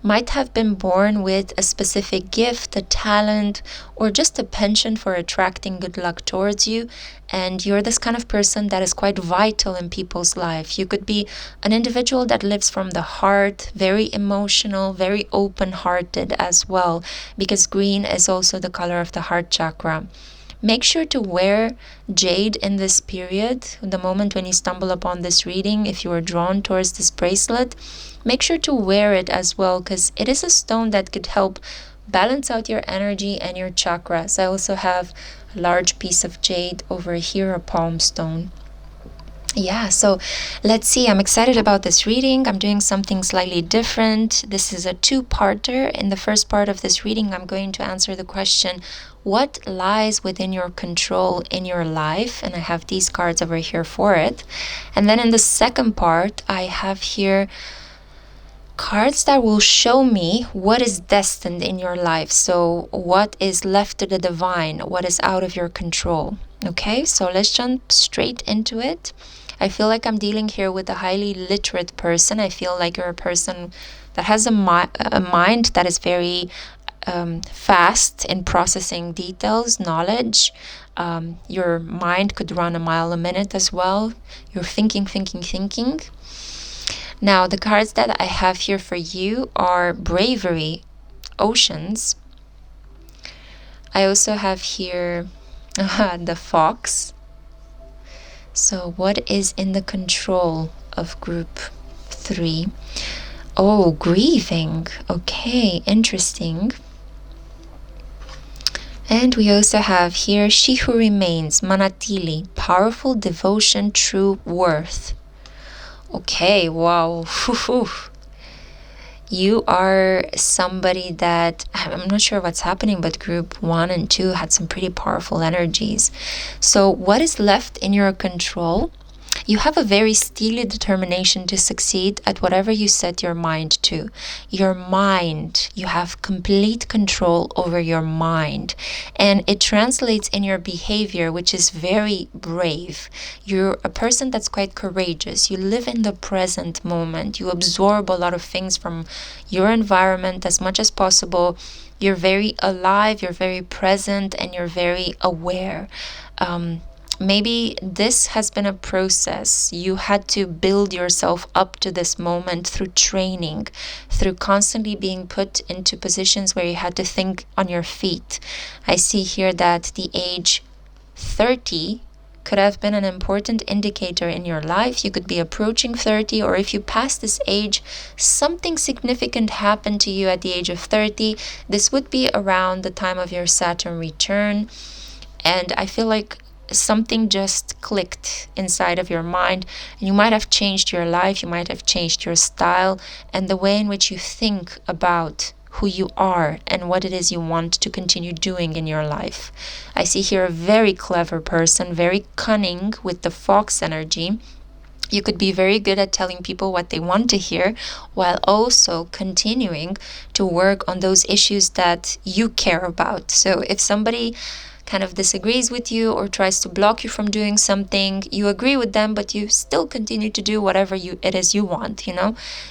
might have been born with a specific gift, a talent, or just a penchant for attracting good luck towards you. And you're this kind of person that is quite vital in people's life. You could be an individual that lives from the heart, very emotional, very open-hearted as well, because green is also the color of the heart chakra. Make sure to wear jade in this period, the moment when you stumble upon this reading. If you are drawn towards this bracelet, make sure to wear it as well, because it is a stone that could help balance out your energy and your chakras. I also have a large piece of jade over here, a palm stone. Yeah, so let's see. I'm excited about this reading. I'm doing something slightly different. This is a two-parter. In the first part of this reading, I'm going to answer the question, what lies within your control in your life? And I have these cards over here for it. And then in the second part, I have here cards that will show me what is destined in your life. So what is left to the divine, what is out of your control. Okay, so let's jump straight into it. I feel like I'm dealing here with a highly literate person. I feel like you're a person that has a mind that is very fast in processing details, knowledge. Your mind could run a mile a minute as well. You're thinking. Now, the cards that I have here for you are Bravery, Oceans. I also have here the Fox. So what is in the control of group 3? Oh, grieving. Okay, interesting. And we also have here She Who Remains, Manatili, powerful devotion, true worth. Okay, wow. You are somebody that, I'm not sure what's happening, but group 1 and 2 had some pretty powerful energies. So what is left in your control? You have a very steely determination to succeed at whatever you set your mind to. Your mind, you have complete control over your mind. And it translates in your behavior, which is very brave. You're a person that's quite courageous. You live in the present moment. You absorb a lot of things from your environment as much as possible. You're very alive, you're very present, and you're very aware. Maybe this has been a process. You had to build yourself up to this moment through training, through constantly being put into positions where you had to think on your feet. I see here that the age 30 could have been an important indicator in your life. You could be approaching 30, or if you pass this age, something significant happened to you at the age of 30. This would be around the time of your Saturn return. And I feel like something just clicked inside of your mind, and you might have changed your life, you might have changed your style and the way in which you think about who you are and what it is you want to continue doing in your life. I see here a very clever person, very cunning with the fox energy. You could be very good at telling people what they want to hear, while also continuing to work on those issues that you care about. So if somebody kind of disagrees with you or tries to block you from doing something, you agree with them, but you still continue to do whatever it is you want,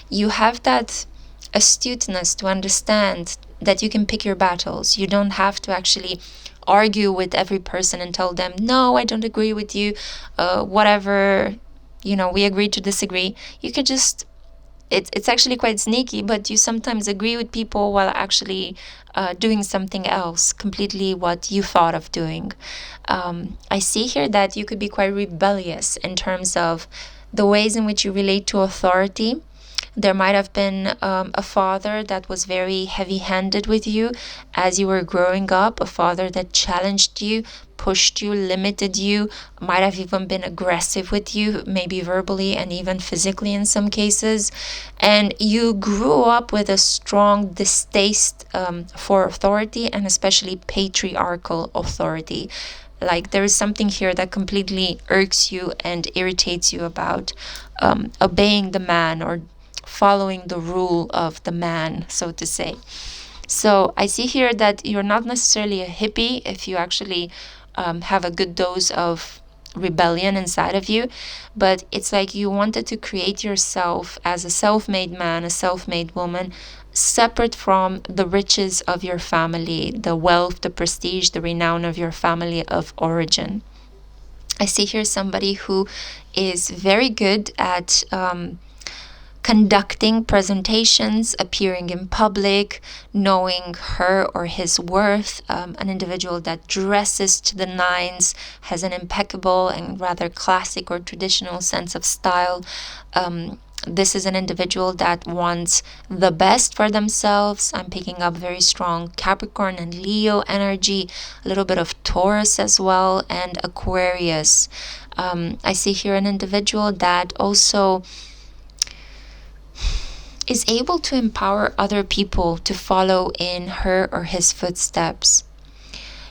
You have that astuteness to understand that you can pick your battles. You don't have to actually argue with every person and tell them, no, I don't agree with you, whatever, we agree to disagree. You could just it's actually quite sneaky, but you sometimes agree with people while actually doing something else, completely what you thought of doing. I see here that you could be quite rebellious in terms of the ways in which you relate to authority. There might have been a father that was very heavy-handed with you as you were growing up, a father that challenged you, pushed you, limited you, might have even been aggressive with you, maybe verbally and even physically in some cases. And you grew up with a strong distaste for authority, and especially patriarchal authority. Like there is something here that completely irks you and irritates you about obeying the man or following the rule of the man, so to say. So I see here that you're not necessarily a hippie if you actually have a good dose of rebellion inside of you, but it's like you wanted to create yourself as a self-made man, a self-made woman, separate from the riches of your family, the wealth, the prestige, the renown of your family of origin. I see here somebody who is very good at conducting presentations, appearing in public, knowing her or his worth, an individual that dresses to the nines, has an impeccable and rather classic or traditional sense of style. This is an individual that wants the best for themselves. I'm picking up very strong Capricorn and Leo energy, a little bit of Taurus as well, and Aquarius. I see here an individual that also is able to empower other people to follow in her or his footsteps.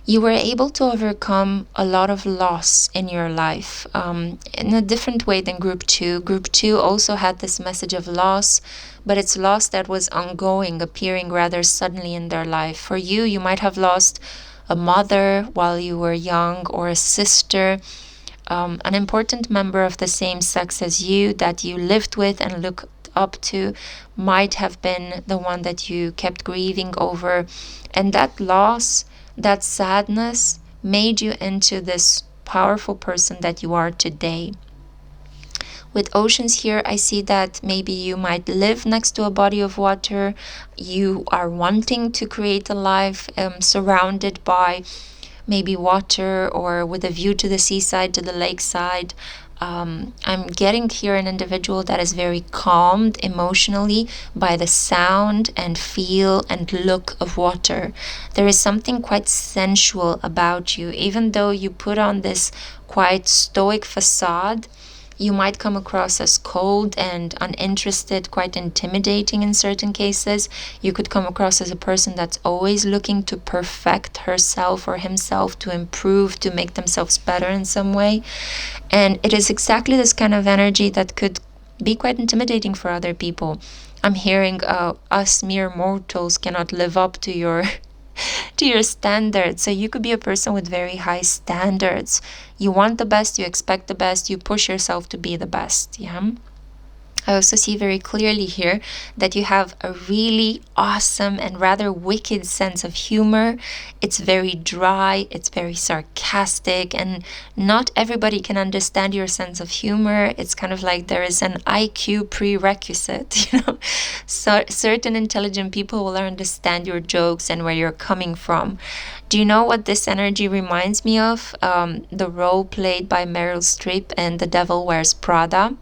You were able to overcome a lot of loss in your life in a different way than Group 2. Group 2 also had this message of loss, but it's loss that was ongoing, appearing rather suddenly in their life. For you, you might have lost a mother while you were young, or a sister, an important member of the same sex as you that you lived with and looked up to might have been the one that you kept grieving over. And that loss, that sadness made you into this powerful person that you are today. With oceans here, I see that maybe you might live next to a body of water. You are wanting to create a life surrounded by maybe water, or with a view to the seaside, to the lakeside. I'm getting here an individual that is very calmed emotionally by the sound and feel and look of water. There is something quite sensual about you. Even though you put on this quite stoic facade, you might come across as cold and uninterested, quite intimidating in certain cases. You could come across as a person that's always looking to perfect herself or himself, to improve, to make themselves better in some way. And it is exactly this kind of energy that could be quite intimidating for other people. I'm hearing us mere mortals cannot live up to your to your standards. So you could be a person with very high standards. You want the best, you expect the best, you push yourself to be the best. Yeah. I also see very clearly here that you have a really awesome and rather wicked sense of humor. It's very dry, it's very sarcastic, and not everybody can understand your sense of humor. It's kind of like there is an IQ prerequisite, So certain intelligent people will understand your jokes and where you're coming from. Do you know what this energy reminds me of? The role played by Meryl Streep in The Devil Wears Prada.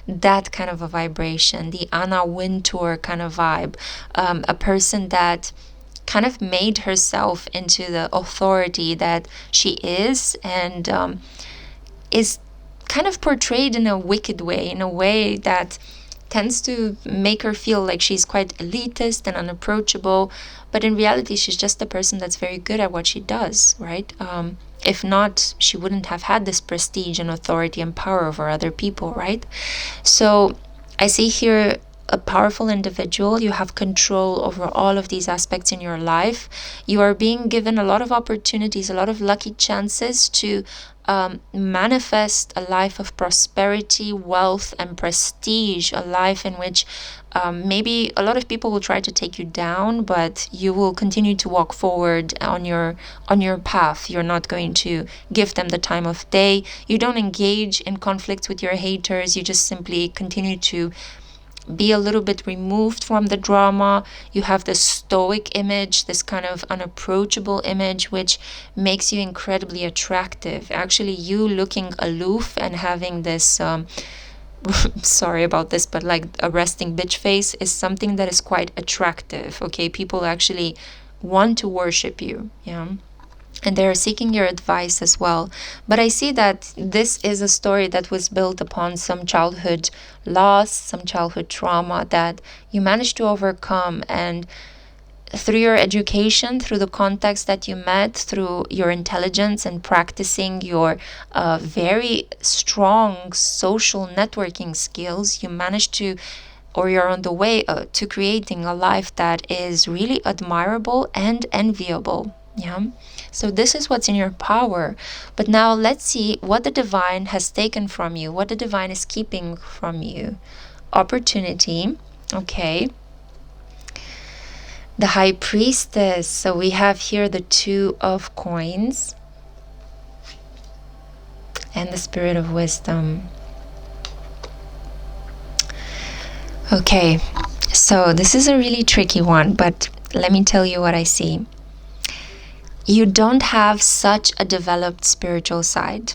That kind of a vibration, the Anna Wintour kind of vibe, a person that kind of made herself into the authority that she is, and is kind of portrayed in a wicked way, in a way that tends to make her feel like she's quite elitist and unapproachable, but in reality she's just a person that's very good at what she does, right? If not, she wouldn't have had this prestige and authority and power over other people, right? So I see here a powerful individual. You have control over all of these aspects in your life. You are being given a lot of opportunities, a lot of lucky chances to manifest a life of prosperity, wealth, and prestige, a life in which maybe a lot of people will try to take you down, but you will continue to walk forward on your path. You're not going to give them the time of day. You don't engage in conflicts with your haters. You just simply continue to be a little bit removed from the drama. You have this stoic image, this kind of unapproachable image, which makes you incredibly attractive. Actually, you looking aloof and having this sorry about this, but like a resting bitch face is something that is quite attractive. Okay, people actually want to worship you. Yeah. And they are seeking your advice as well. But I see that this is a story that was built upon some childhood loss, some childhood trauma that you managed to overcome. And through your education, through the context that you met, through your intelligence and practicing your very strong social networking skills, you managed to, or you're on the way to creating a life that is really admirable and enviable. Yeah. So this is what's in your power. But now let's see what the divine has taken from you, what the divine is keeping from you. Opportunity. Okay. The High Priestess. So we have here the Two of Coins and the Spirit of Wisdom. Okay, so this is a really tricky one, but let me tell you what I see. You don't have such a developed spiritual side.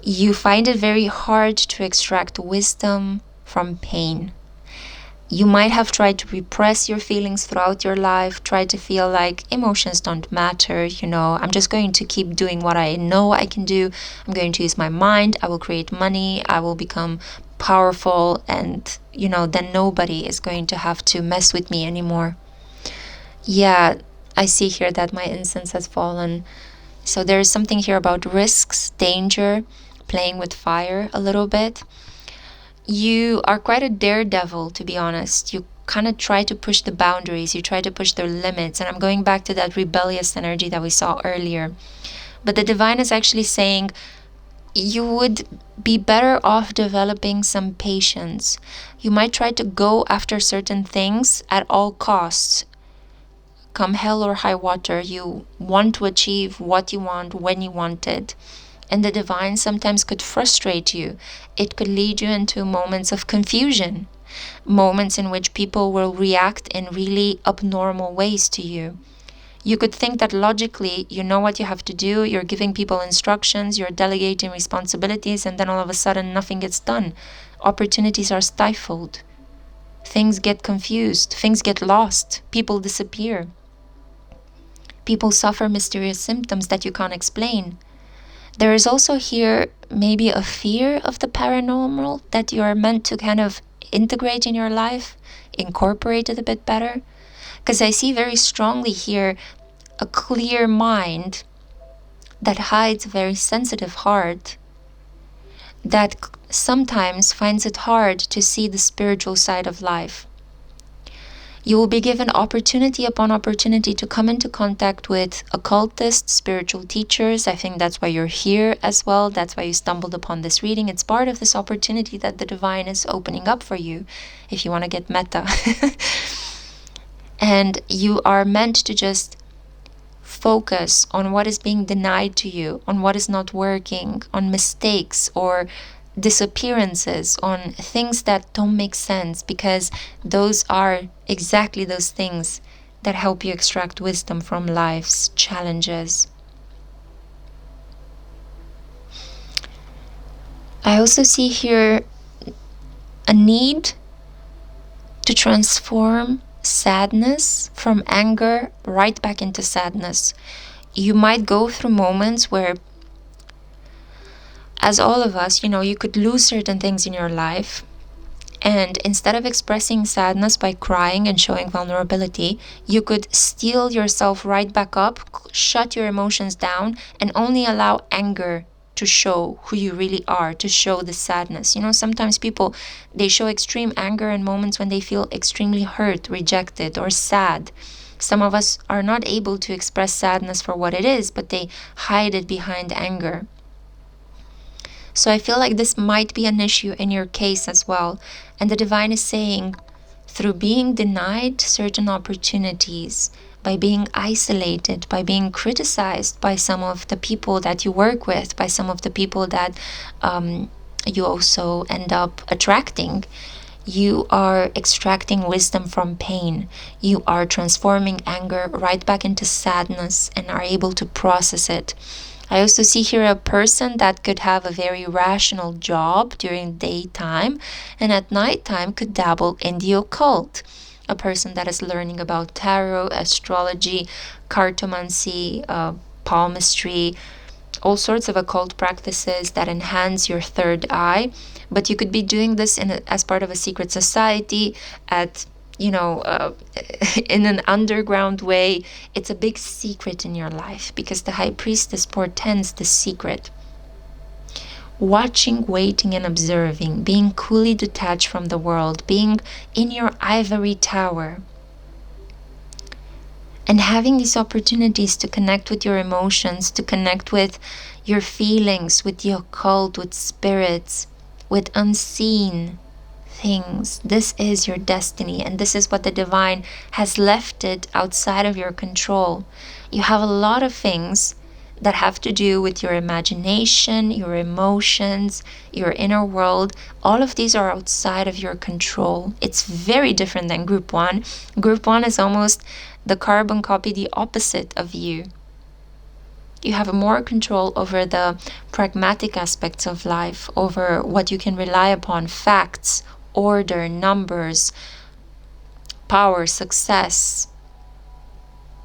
You find it very hard to extract wisdom from pain. You might have tried to repress your feelings throughout your life, try to feel like emotions don't matter, I'm just going to keep doing what I know I can do. I'm going to use my mind, I will create money, I will become powerful, and, then nobody is going to have to mess with me anymore. Yeah, I see here that my incense has fallen. So there is something here about risks, danger, playing with fire a little bit. You are quite a daredevil, to be honest. You kind of try to push the boundaries, you try to push the limits, and I'm going back to that rebellious energy that we saw earlier. But the divine is actually saying you would be better off developing some patience. You might try to go after certain things at all costs. Come hell or high water, you want to achieve what you want when you want it. And the divine sometimes could frustrate you. It could lead you into moments of confusion, moments in which people will react in really abnormal ways to you. You could think that logically you know what you have to do, you're giving people instructions, you're delegating responsibilities, and then all of a sudden nothing gets done. Opportunities are stifled. Things get confused, things get lost, people disappear. People suffer mysterious symptoms that you can't explain. There is also here maybe a fear of the paranormal that you are meant to kind of integrate in your life, incorporate it a bit better. Because I see very strongly here a clear mind that hides a very sensitive heart, that sometimes finds it hard to see the spiritual side of life. You will be given opportunity upon opportunity to come into contact with occultists, spiritual teachers. I think that's why you're here as well. That's why you stumbled upon this reading. It's part of this opportunity that the divine is opening up for you, if you want to get meta. And you are meant to just focus on what is being denied to you, on what is not working, on mistakes or disappearances, on things that don't make sense, because those are exactly those things that help you extract wisdom from life's challenges. I also see here a need to transform sadness from anger right back into sadness. You might go through moments where, as all of us, you could lose certain things in your life. And instead of expressing sadness by crying and showing vulnerability, you could steel yourself right back up, shut your emotions down, and only allow anger to show who you really are, to show the sadness. Sometimes people, they show extreme anger in moments when they feel extremely hurt, rejected, or sad. Some of us are not able to express sadness for what it is, but they hide it behind anger. So I feel like this might be an issue in your case as well. And the divine is saying, through being denied certain opportunities, by being isolated, by being criticized by some of the people that you work with, by some of the people that you also end up attracting, you are extracting wisdom from pain. You are transforming anger right back into sadness and are able to process it. I also see here a person that could have a very rational job during daytime and at nighttime could dabble in the occult. A person that is learning about tarot, astrology, cartomancy, palmistry, all sorts of occult practices that enhance your third eye. But you could be doing this as part of a secret society, at in an underground way. It's a big secret in your life, because the High Priestess portends the secret. Watching, waiting, and observing, being coolly detached from the world, being in your ivory tower, and having these opportunities to connect with your emotions, to connect with your feelings, with the occult, with spirits, with unseen things. This is your destiny, and this is what the divine has left it outside of your control. You have a lot of things that have to do with your imagination, your emotions, your inner world. All of these are outside of your control. It's very different than group one. Group one is almost the carbon copy, the opposite of you. You have more control over the pragmatic aspects of life, over what you can rely upon, facts, order, numbers, power, success.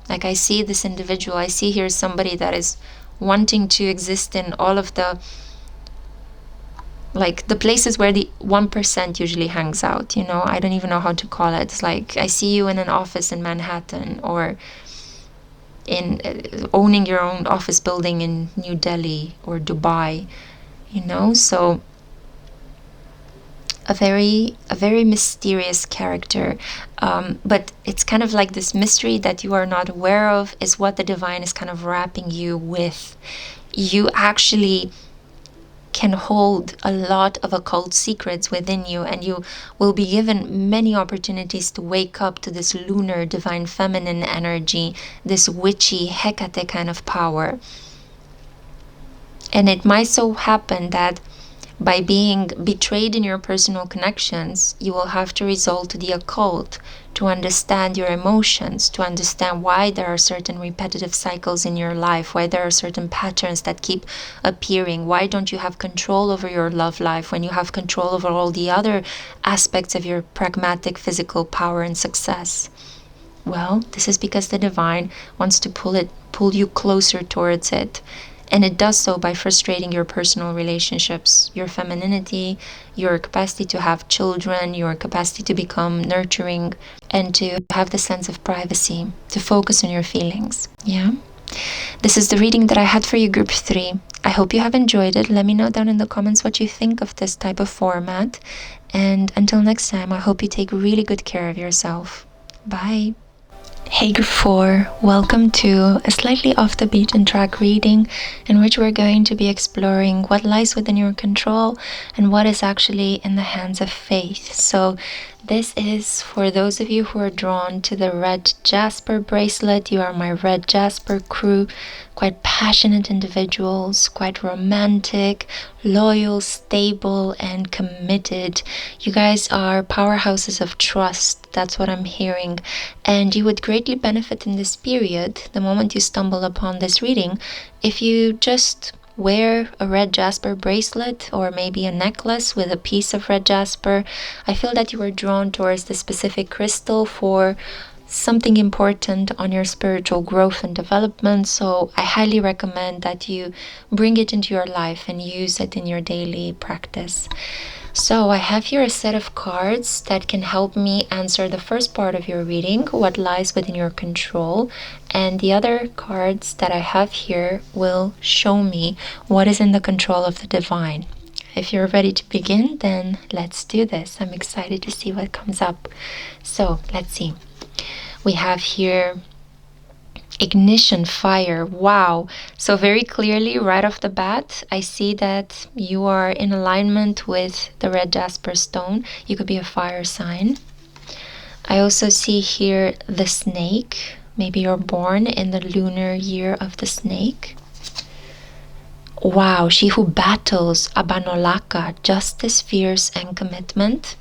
Like I see this individual, I see here somebody that is wanting to exist in all of the, like the places where the 1% usually hangs out, you know, I don't even know how to call it. It's like I see you in an office in Manhattan, or in owning your own office building in New Delhi or Dubai, you know. So a very mysterious character, but it's kind of like this mystery that you are not aware of is what the divine is kind of wrapping you with. You actually can hold a lot of occult secrets within you, and you will be given many opportunities to wake up to this lunar divine feminine energy, this witchy Hecate kind of power. And it might so happen that by being betrayed in your personal connections, you will have to resort to the occult to understand your emotions, to understand why there are certain repetitive cycles in your life, why there are certain patterns that keep appearing. Why don't you have control over your love life when you have control over all the other aspects of your pragmatic physical power and success? Well, this is because the divine wants to pull you closer towards it. And it does so by frustrating your personal relationships, your femininity, your capacity to have children, your capacity to become nurturing, and to have the sense of privacy, to focus on your feelings. Yeah? This is the reading that I had for you, Group 3. I hope you have enjoyed it. Let me know down in the comments what you think of this type of format. And until next time, I hope you take really good care of yourself. Bye. Hey Group 4, welcome to a slightly off the beaten track reading in which we're going to be exploring what lies within your control and what is actually in the hands of faith. So this is for those of you who are drawn to the red Jasper bracelet. You are my red Jasper crew, quite passionate individuals, quite romantic, loyal, stable, and committed. You guys are powerhouses of trust. That's what I'm hearing. And you would greatly benefit in this period, the moment you stumble upon this reading, if you just wear a red jasper bracelet or maybe a necklace with a piece of red jasper. I feel that you are drawn towards the specific crystal for something important on your spiritual growth and development. So I highly recommend that you bring it into your life and use it in your daily practice. So I have here a set of cards that can help me answer the first part of your reading, what lies within your control, and the other cards that I have here will show me what is in the control of the divine. If you're ready to begin, then let's do this. I'm excited to see what comes up. So let's see. We have here ignition, fire. Wow. So very clearly right off the bat, I see that you are in alignment with the red jasper stone. You could be a fire sign. I also see here the snake. Maybe you're born in the lunar year of the snake. Wow, she who battles, Abanolaka, justice, fierce, and commitment.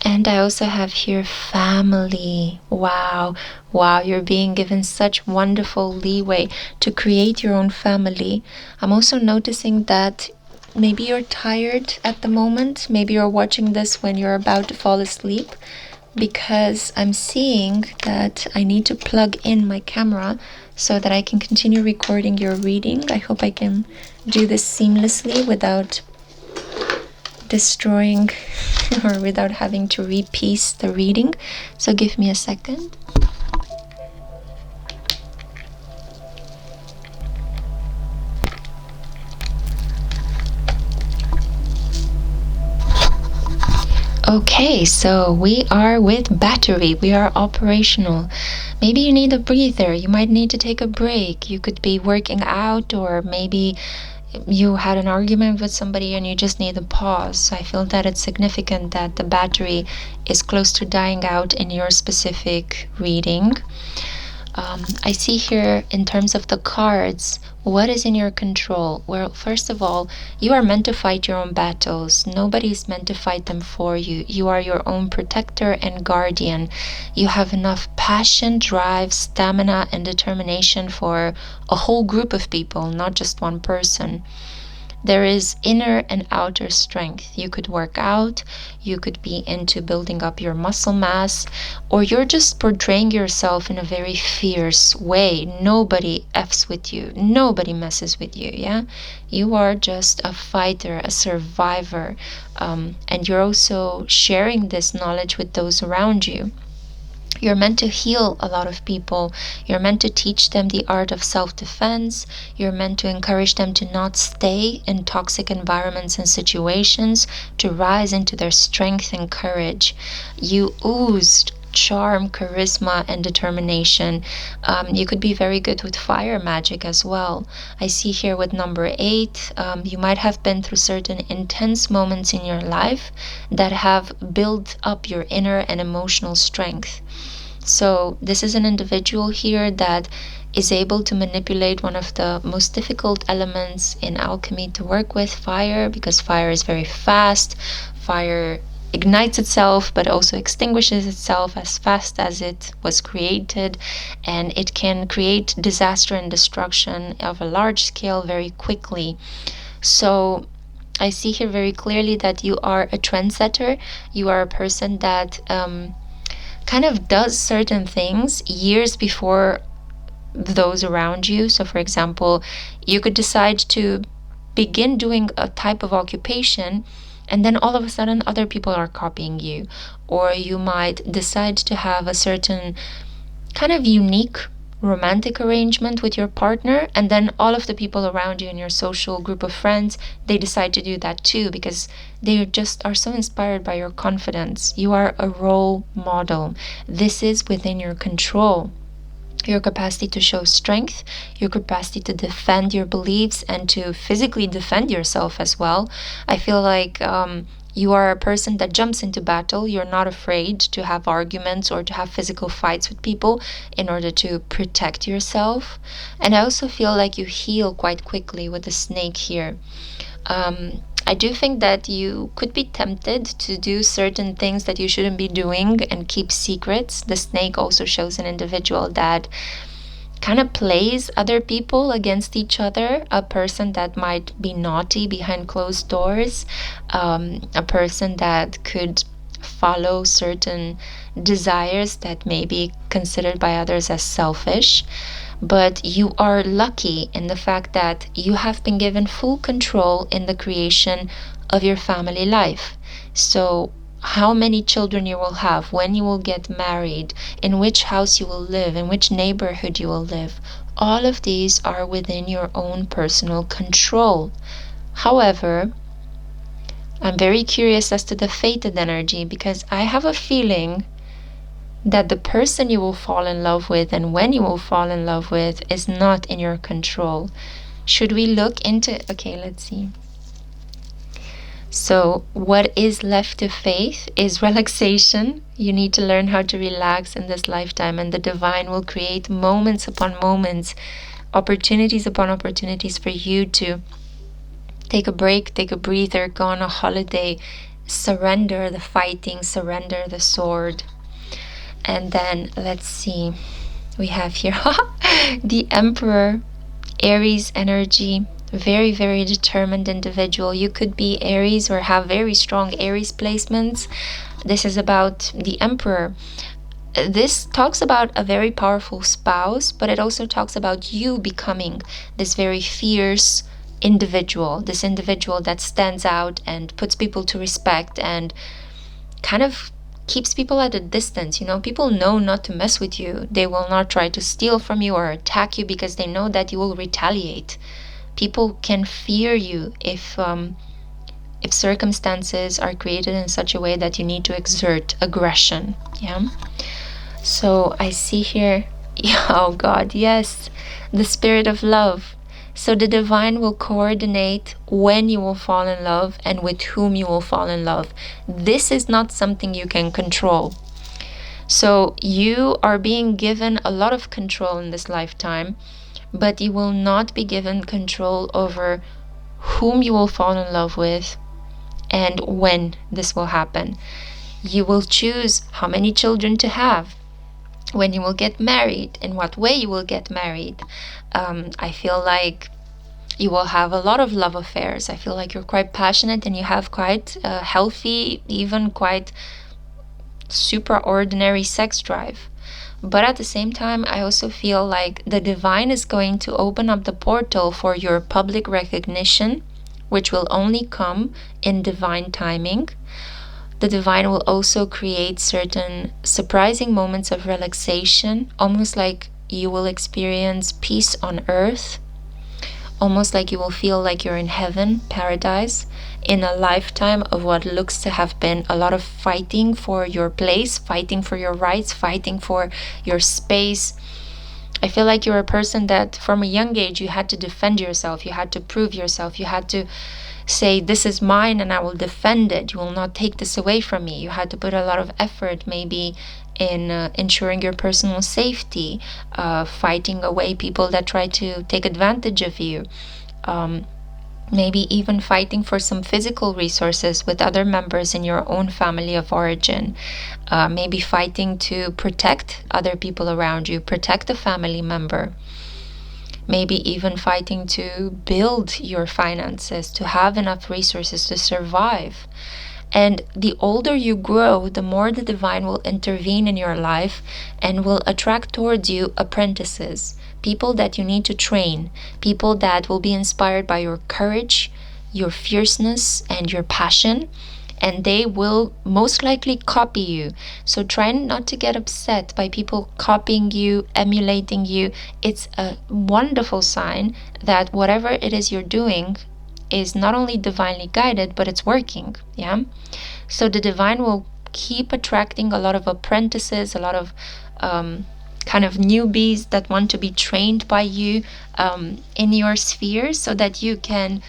And I also have here family. Wow, you're being given such wonderful leeway to create your own family. I'm also noticing that maybe you're tired at the moment. Maybe you're watching this when you're about to fall asleep, because I'm seeing that I need to plug in my camera so that I can continue recording your reading. I hope I can do this seamlessly without destroying or without having to repiece the reading. So give me a second. Okay, so we are with battery. We are operational. Maybe you need a breather. You might need to take a break. You could be working out, or maybe you had an argument with somebody and you just need a pause. I feel that it's significant that the battery is close to dying out in your specific reading. I see here in terms of the cards, what is in your control? Well, first of all, you are meant to fight your own battles. Nobody's meant to fight them for you. You are your own protector and guardian. You have enough passion, drive, stamina, and determination for a whole group of people, not just one person. There is inner and outer strength. You could work out, you could be into building up your muscle mass, or you're just portraying yourself in a very fierce way. Nobody F's with you, nobody messes with you, yeah? You are just a fighter, a survivor, and you're also sharing this knowledge with those around you. You're meant to heal a lot of people. You're meant to teach them the art of self-defense. You're meant to encourage them to not stay in toxic environments and situations, to rise into their strength and courage. You oozed charm, charisma, and determination. You could be very good with fire magic as well. I see here with number 8, you might have been through certain intense moments in your life that have built up your inner and emotional strength. So this is an individual here that is able to manipulate one of the most difficult elements in alchemy to work with, fire, because fire is very fast. Fire ignites itself but also extinguishes itself as fast as it was created, and it can create disaster and destruction of a large scale very quickly. So I see here very clearly that you are a trendsetter. You are a person that kind of does certain things years before those around you. So for example, you could decide to begin doing a type of occupation, and then all of a sudden other people are copying you. Or you might decide to have a certain kind of unique romantic arrangement with your partner, and then all of the people around you in your social group of friends, they decide to do that too, because they just are so inspired by your confidence. You are a role model. This is within your control. Your capacity to show strength, your capacity to defend your beliefs and to physically defend yourself as well. I feel like you are a person that jumps into battle. You're not afraid to have arguments or to have physical fights with people in order to protect yourself. And I also feel like you heal quite quickly with the snake here. I do think that you could be tempted to do certain things that you shouldn't be doing and keep secrets. The snake also shows an individual that kind of plays other people against each other, a person that might be naughty behind closed doors, a person that could follow certain desires that may be considered by others as selfish. But you are lucky in the fact that you have been given full control in the creation of your family life. So how many children you will have, when you will get married, in which house you will live, in which neighborhood you will live, all of these are within your own personal control. However, I'm very curious as to the fated energy, because I have a feeling that the person you will fall in love with and when you will fall in love with is not in your control. Should we look into... Okay, let's see. So what is left to faith is relaxation. You need to learn how to relax in this lifetime, and the divine will create moments upon moments, opportunities upon opportunities for you to take a break, take a breather, go on a holiday, surrender the fighting, surrender the sword. And then let's see, we have here the Emperor, Aries energy, very, very determined individual. You could be Aries or have very strong Aries placements. This is about the Emperor. This talks about a very powerful spouse, but it also talks about you becoming this very fierce individual, this individual that stands out and puts people to respect and kind of keeps people at a distance. People know not to mess with you. They will not try to steal from you or attack you because they know that you will retaliate. People can fear you if circumstances are created in such a way that you need to exert aggression. Yeah. So I see here, oh God, yes, the spirit of love. So the divine will coordinate when you will fall in love and with whom you will fall in love. This is not something you can control. So you are being given a lot of control in this lifetime, but you will not be given control over whom you will fall in love with and when this will happen. You will choose how many children to have, when you will get married, in what way you will get married. I feel like you will have a lot of love affairs. I feel like you're quite passionate and you have quite a healthy, even quite superordinary sex drive. But at the same time, I also feel like the divine is going to open up the portal for your public recognition, which will only come in divine timing. The divine will also create certain surprising moments of relaxation, almost like you will experience peace on earth, almost like you will feel like you're in heaven, paradise, in a lifetime of what looks to have been a lot of fighting for your place, fighting for your rights, fighting for your space. I feel like you're a person that from a young age you had to defend yourself, you had to prove yourself, you had to say, this is mine and I will defend it, you will not take this away from me. You had to put a lot of effort maybe in ensuring your personal safety, fighting away people that try to take advantage of you, maybe even fighting for some physical resources with other members in your own family of origin, maybe fighting to protect other people around you, protect a family member, maybe even fighting to build your finances, to have enough resources to survive. And the older you grow, the more the divine will intervene in your life and will attract towards you apprentices, people that you need to train, people that will be inspired by your courage, your fierceness, and your passion. And they will most likely copy you. So try not to get upset by people copying you, emulating you. It's a wonderful sign that whatever it is you're doing is not only divinely guided, but it's working. Yeah. So the divine will keep attracting a lot of apprentices, a lot of kind of newbies that want to be trained by you in your sphere, so that you can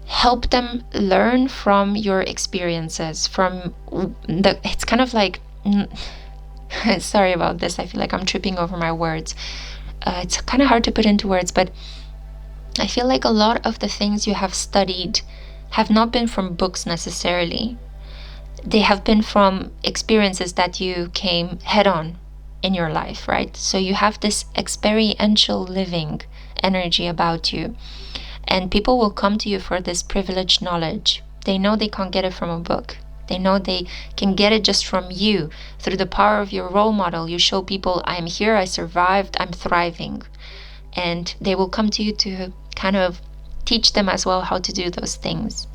help them learn from your experiences, from the, it's kind of like, sorry about this, I feel like I'm tripping over my words. It's kind of hard to put into words, but I feel like a lot of the things you have studied have not been from books necessarily. They have been from experiences that you came head on in your life, right? So you have this experiential living energy about you. And people will come to you for this privileged knowledge. They know they can't get it from a book. They know they can get it just from you. Through the power of your role model, you show people, I'm here, I survived, I'm thriving. And they will come to you to kind of teach them as well how to do those things.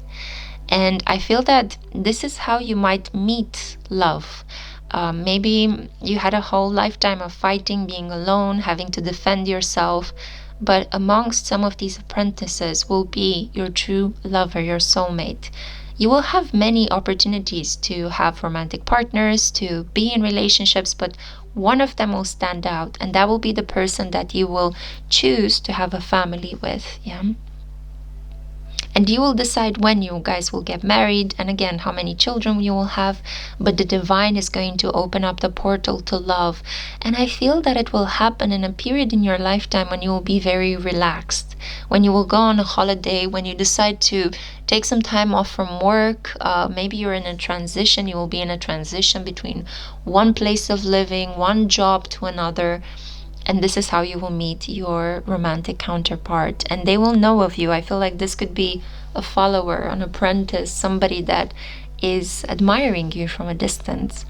And I feel that this is how you might meet love. Maybe you had a whole lifetime of fighting, being alone, having to defend yourself. But amongst some of these apprentices will be your true lover, your soulmate. You will have many opportunities to have romantic partners, to be in relationships, but one of them will stand out, and that will be the person that you will choose to have a family with. Yeah. And you will decide when you guys will get married, and again, how many children you will have. But the divine is going to open up the portal to love. And I feel that it will happen in a period in your lifetime when you will be very relaxed, when you will go on a holiday, when you decide to take some time off from work. Maybe you're in a transition. You will be in a transition between one place of living, one job to another. And this is how you will meet your romantic counterpart. And they will know of you. I feel like this could be a follower, an apprentice, somebody that is admiring you from a distance.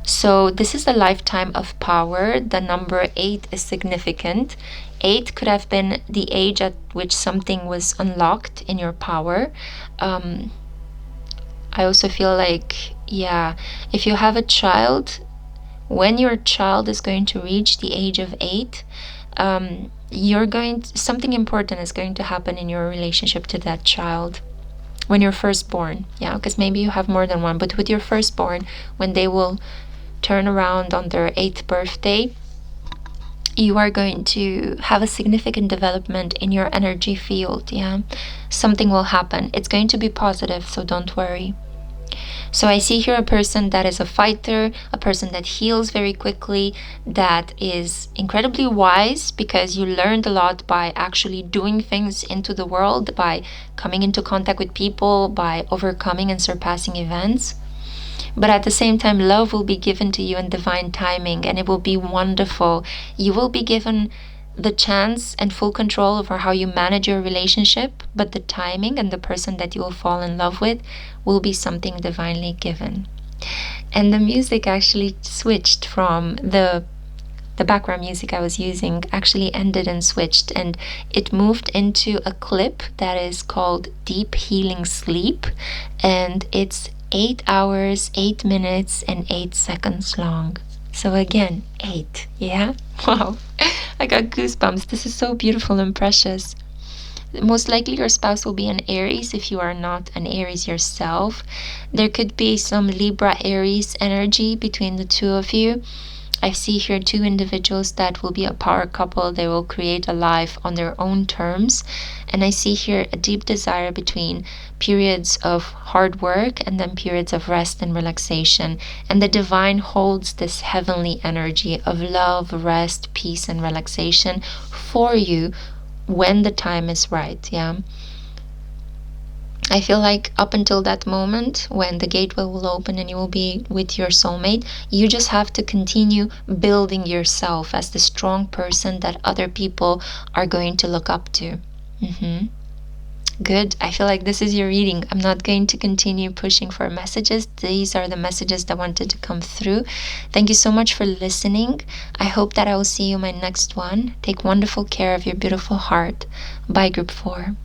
So this is a lifetime of power. The number 8 is significant. 8 could have been the age at which something was unlocked in your power. I also feel like, yeah, if you have a child, when your child is going to reach the age of 8, something important is going to happen in your relationship to that child. When you're firstborn, yeah, because maybe you have more than one, but with your firstborn, when they will turn around on their 8th birthday, you are going to have a significant development in your energy field. Yeah, something will happen. It's going to be positive, so don't worry. So I see here a person that is a fighter, a person that heals very quickly, that is incredibly wise because you learned a lot by actually doing things into the world, by coming into contact with people, by overcoming and surpassing events. But at the same time, love will be given to you in divine timing, and it will be wonderful. You will be given the chance and full control over how you manage your relationship, but the timing and the person that you will fall in love with will be something divinely given. And the music actually switched from the background music I was using actually ended and switched, and it moved into a clip that is called Deep Healing Sleep, and it's 8 hours, 8 minutes, and 8 seconds long. So again, 8, yeah? Wow, I got goosebumps. This is so beautiful and precious. Most likely your spouse will be an Aries if you are not an Aries yourself. There could be some Libra Aries energy between the two of you. I see here 2 individuals that will be a power couple. They will create a life on their own terms. And I see here a deep desire between periods of hard work and then periods of rest and relaxation. And the divine holds this heavenly energy of love, rest, peace, and relaxation for you when the time is right. Yeah. I feel like up until that moment when the gateway will open and you will be with your soulmate, you just have to continue building yourself as the strong person that other people are going to look up to. Good. I feel like this is your reading. I'm not going to continue pushing for messages. These are the messages that wanted to come through. Thank you so much for listening. I hope that I will see you in my next one. Take wonderful care of your beautiful heart. Bye, Group 4.